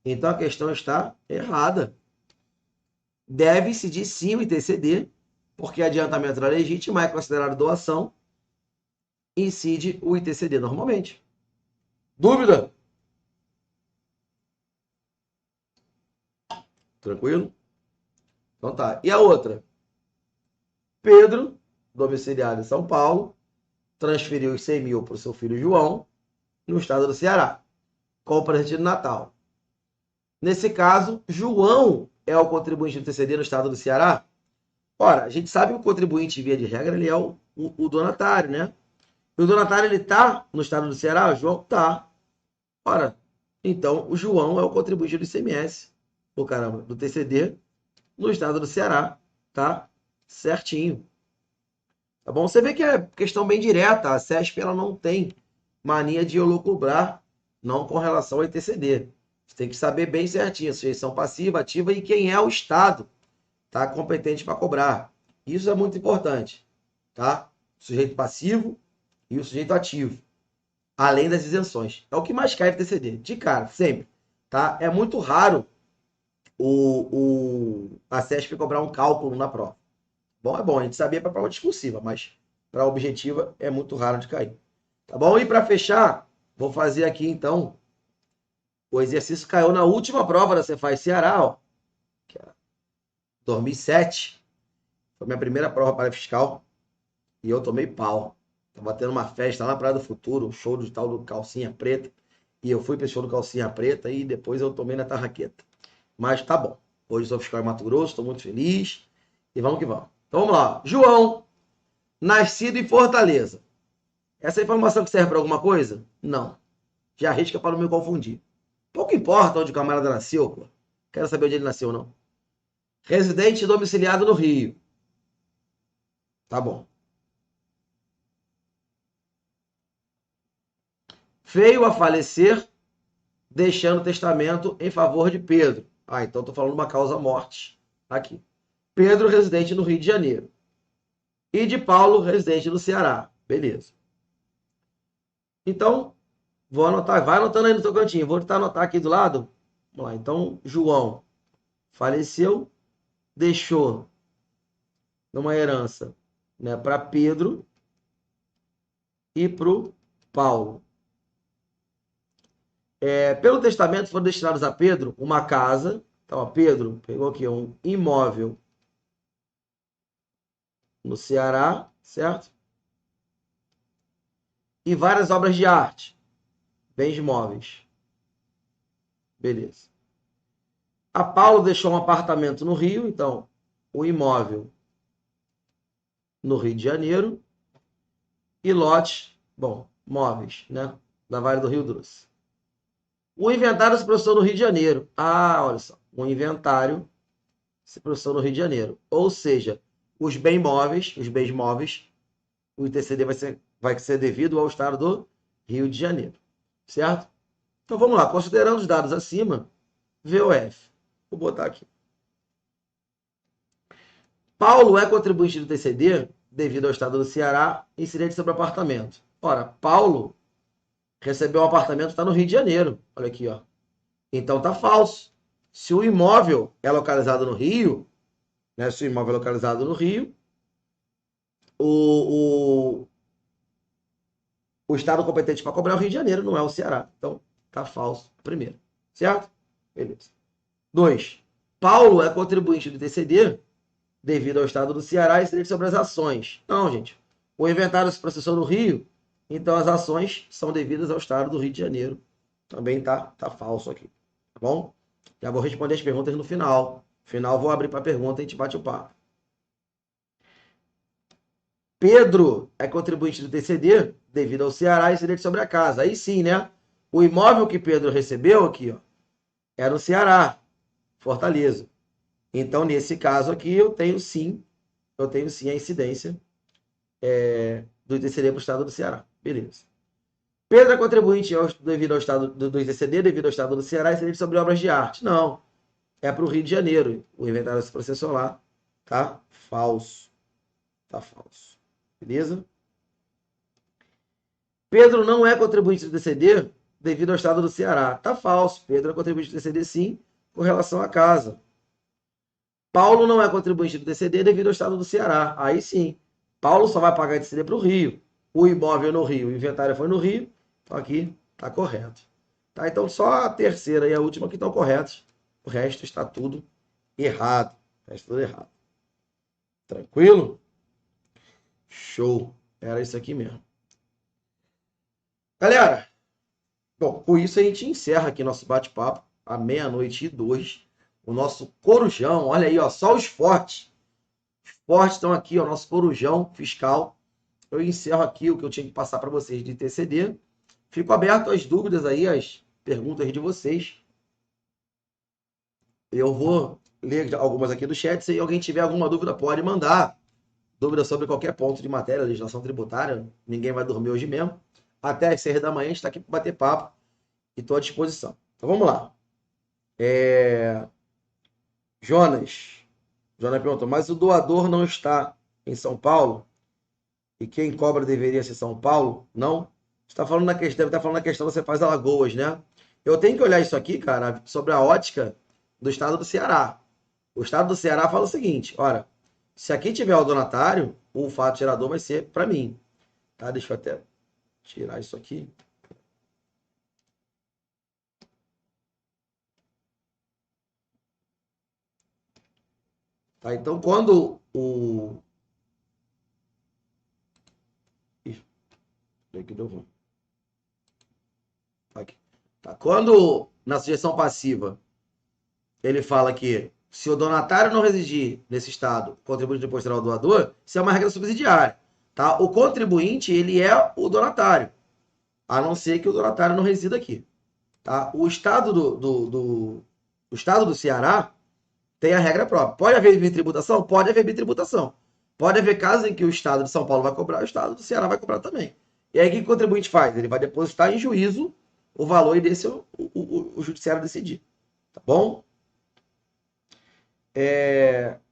Então a questão está errada. Deve incidir sim o ITCD, porque adiantamento da legítima é considerado doação, incide o ITCD normalmente. Dúvida? Tranquilo? Então tá. E a outra? Pedro, domiciliado em São Paulo, transferiu os 100 mil para o seu filho João, no estado do Ceará, com o presente de Natal. Nesse caso, João é o contribuinte do TCD no estado do Ceará? Ora, a gente sabe que o contribuinte, via de regra, ele é o donatário, né? E o donatário, ele está no estado do Ceará? O João está. Ora, então, o João é o contribuinte do ICMS, do TCD, no estado do Ceará, tá? Certinho. Tá bom? Você vê que é questão bem direta. A CESP, ela não tem mania de elucubrar, não com relação ao ITCD. Você tem que saber bem certinho a sujeição passiva, ativa e quem é o Estado, tá? Competente para cobrar. Isso é muito importante, tá? O sujeito passivo e o sujeito ativo, além das isenções. É o que mais cai no ITCD, de cara, sempre, tá? É muito raro a CESP cobrar um cálculo na prova. Bom, é bom, a gente sabia para a prova discursiva, mas para a objetiva é muito raro de cair. Tá bom? E para fechar, vou fazer aqui então. O exercício caiu na última prova da Cefaz Ceará, ó, que é 2007. Foi minha primeira prova para fiscal e eu tomei pau. Tava tendo uma festa lá na Praia do Futuro, um show do tal do Calcinha Preta. E eu fui para o show do Calcinha Preta e depois eu tomei na tarraqueta. Mas tá bom. Hoje eu sou fiscal em Mato Grosso, estou muito feliz. E vamos que vamos. Então vamos lá. João, nascido em Fortaleza. Essa informação que serve para alguma coisa? Não. Já arrisca para não me confundir. Pouco importa onde o camarada nasceu, pô. Quero saber onde ele nasceu, não. Residente domiciliado no Rio. Tá bom. Veio a falecer, deixando testamento em favor de Pedro. Ah, então estou falando de uma causa-morte. Aqui. Pedro, residente no Rio de Janeiro. E de Paulo, residente no Ceará. Beleza. Então, vou anotar. Vai anotando aí no seu cantinho. Vou tentar anotar aqui do lado. Vamos lá. Então, João faleceu, deixou numa herança, né, para Pedro e para o Paulo. Pelo testamento foram destinados a Pedro uma casa. Então, a Pedro pegou aqui um imóvel no Ceará, certo? E várias obras de arte, bens móveis. Beleza. A Paulo deixou um apartamento no Rio, então, o imóvel no Rio de Janeiro e lote, bom, móveis, né, da Vale do Rio Doce. O inventário se processou no Rio de Janeiro. Ah, olha só, o inventário se processou no Rio de Janeiro. Ou seja, os bens móveis, o ITCD vai ser devido ao estado do Rio de Janeiro, certo? Então vamos lá, considerando os dados acima, VOF. Vou botar aqui. Paulo é contribuinte do TCD devido ao estado do Ceará, incidente sobre apartamento. Ora, Paulo, recebeu um apartamento, está no Rio de Janeiro. Olha aqui, ó. Então tá falso. Se o imóvel é localizado no Rio, né? Se o imóvel é localizado no Rio, o, o estado competente para cobrar é o Rio de Janeiro, não é o Ceará. Então tá falso primeiro. Certo? Beleza. 2. Paulo é contribuinte do TCD devido ao estado do Ceará e direito sobre as ações. Não, gente. O inventário se processou no Rio, então as ações são devidas ao estado do Rio de Janeiro. Também tá falso aqui. Tá bom? Já vou responder as perguntas no final. No final vou abrir para pergunta e a gente bate o papo. Pedro é contribuinte do TCD devido ao Ceará e direito sobre a casa. Aí sim, né? O imóvel que Pedro recebeu aqui, ó, era no Ceará, Fortaleza. Então, nesse caso aqui, eu tenho sim a incidência do TCD para o estado do Ceará. Beleza. Pedro é contribuinte devido ao estado do TCD, devido ao estado do Ceará e direito sobre obras de arte. Não. É para o Rio de Janeiro. O inventário se processou lá. Tá falso. Tá falso. Beleza? Pedro não é contribuinte do TCD devido ao estado do Ceará. Tá falso. Pedro é contribuinte do TCD sim, com relação à casa. Paulo não é contribuinte do TCD devido ao estado do Ceará. Aí sim. Paulo só vai pagar TCD para o Rio. O imóvel no Rio, o inventário foi no Rio. Então aqui tá correto. Tá? Então só a terceira e a última que estão corretas. O resto está tudo errado. O resto tudo errado. Tranquilo? Show. Era isso aqui mesmo. Galera, bom, com isso a gente encerra aqui nosso bate-papo à 00:02. O nosso corujão, olha aí, ó, só os fortes. Os fortes estão aqui, ó, nosso corujão fiscal. Eu encerro aqui o que eu tinha que passar para vocês de TCD. Fico aberto às dúvidas aí, às perguntas de vocês. Eu vou ler algumas aqui do chat. Se alguém tiver alguma dúvida, pode mandar. Dúvida sobre qualquer ponto de matéria, legislação tributária. Ninguém vai dormir hoje mesmo. Até às 6 da manhã a gente está aqui para bater papo e estou à disposição. Então vamos lá. Jonas perguntou, mas o doador não está em São Paulo? E quem cobra deveria ser São Paulo? Não? Você está falando na questão, deve estar falando na questão você faz Alagoas, né? Eu tenho que olhar isso aqui, cara, sobre a ótica do estado do Ceará. O estado do Ceará fala o seguinte, olha, se aqui tiver o donatário, o fato gerador vai ser para mim. Tá? Deixa eu até tirar isso aqui. Tá? Então, quando o... Aqui deu ruim. Aqui. Tá? Quando, na sujeição passiva, ele fala que se o donatário não residir nesse estado, contribuinte do imposto ao doador, isso é uma regra subsidiária. Tá? O contribuinte, ele é o donatário, a não ser que o donatário não resida aqui. Tá? O estado o estado do Ceará tem a regra própria. Pode haver bitributação? Pode haver bitributação. Pode haver casos em que o estado de São Paulo vai cobrar, o estado do Ceará vai cobrar também. E aí o que o contribuinte faz? Ele vai depositar em juízo o valor e desse o judiciário decidir. Tá bom?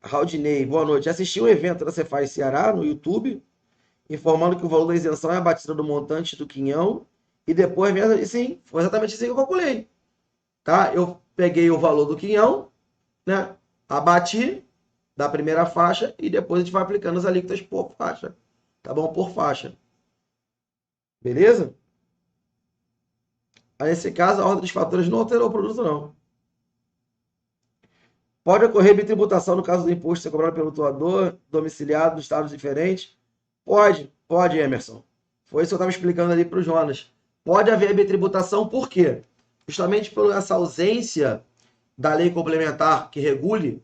Raudinei, boa noite. Assisti um evento da Cefaz Ceará no YouTube, informando que o valor da isenção é abatida do montante do quinhão e depois, e sim, foi exatamente assim que eu calculei. Tá? Eu peguei o valor do quinhão, né? Abati da primeira faixa e depois a gente vai aplicando as alíquotas por faixa. Tá bom? Por faixa. Beleza? Aí, nesse caso, a ordem dos fatores não alterou o produto, não. Pode ocorrer bitributação no caso do imposto ser cobrado pelo doador, domiciliado, nos estados diferentes? Pode, Emerson. Foi isso que eu estava explicando ali para o Jonas. Pode haver bitributação, por quê? Justamente por essa ausência da lei complementar que regule,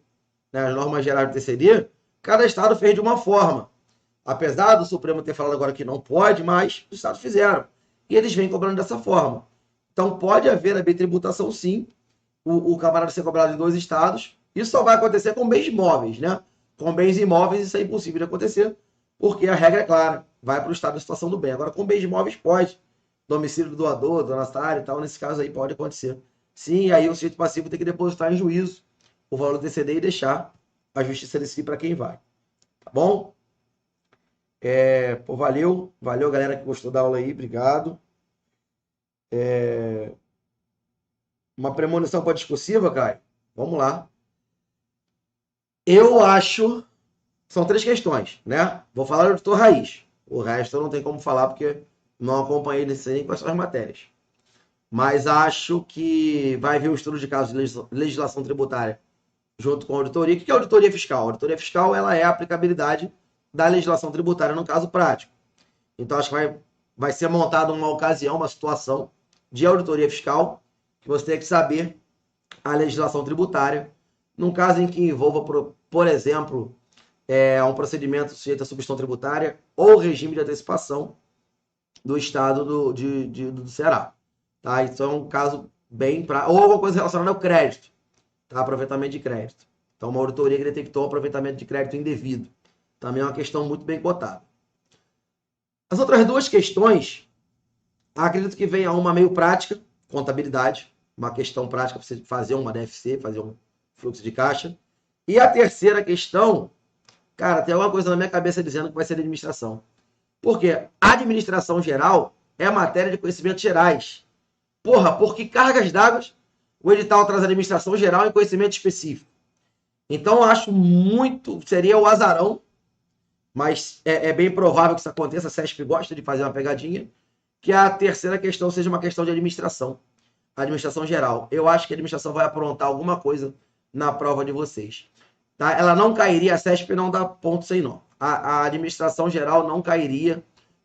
né, as normas gerais do TCD, cada estado fez de uma forma. Apesar do Supremo ter falado agora que não pode, mas os estados fizeram. E eles vêm cobrando dessa forma. Então pode haver a bitributação, sim, o camarada ser cobrado em 2 estados. Isso só vai acontecer com bens imóveis, né? Com bens imóveis isso é impossível de acontecer, porque a regra é clara, vai para o estado de situação do bem. Agora com bens imóveis pode, domicílio do doador, donatário e tal, nesse caso aí pode acontecer. Sim, aí o sujeito passivo tem que depositar em juízo o valor do TCD e deixar a justiça decidir para quem vai. Tá bom? Valeu galera que gostou da aula aí, obrigado. Uma premonição para discursiva, Caio? Vamos lá. Eu acho. São três questões, né? Vou falar do doutor Raiz. O resto eu não tenho como falar porque não acompanhei nem quais são as matérias. Mas acho que vai vir o estudo de casos de legislação tributária junto com a auditoria. O que é a auditoria fiscal? A auditoria fiscal ela é a aplicabilidade da legislação tributária no caso prático. Então, acho que vai ser montada uma ocasião, uma situação de auditoria fiscal, que você tem que saber a legislação tributária, num caso em que envolva, por exemplo, um procedimento sujeito à substituição tributária ou regime de antecipação do estado do Ceará. Tá? Isso é um caso bem... Ou alguma coisa relacionada ao crédito, tá? Aproveitamento de crédito. Então, uma auditoria que detectou aproveitamento de crédito indevido. Também é uma questão muito bem cotada. As outras duas questões, acredito que venha uma meio prática, contabilidade, uma questão prática para você fazer uma DFC, fazer um fluxo de caixa. E a terceira questão, cara, tem alguma coisa na minha cabeça dizendo que vai ser de administração. Por quê? Administração geral é matéria de conhecimentos gerais. Porra, por que cargas d'água o edital traz administração geral e conhecimento específico? Então, eu acho muito, seria o azarão, mas é bem provável que isso aconteça, a CESP gosta de fazer uma pegadinha, que a terceira questão seja uma questão de administração geral. Eu acho que a administração vai aprontar alguma coisa na prova de vocês. Tá? Ela não cairia, a CESP não dá ponto sem nó. A administração geral não cairia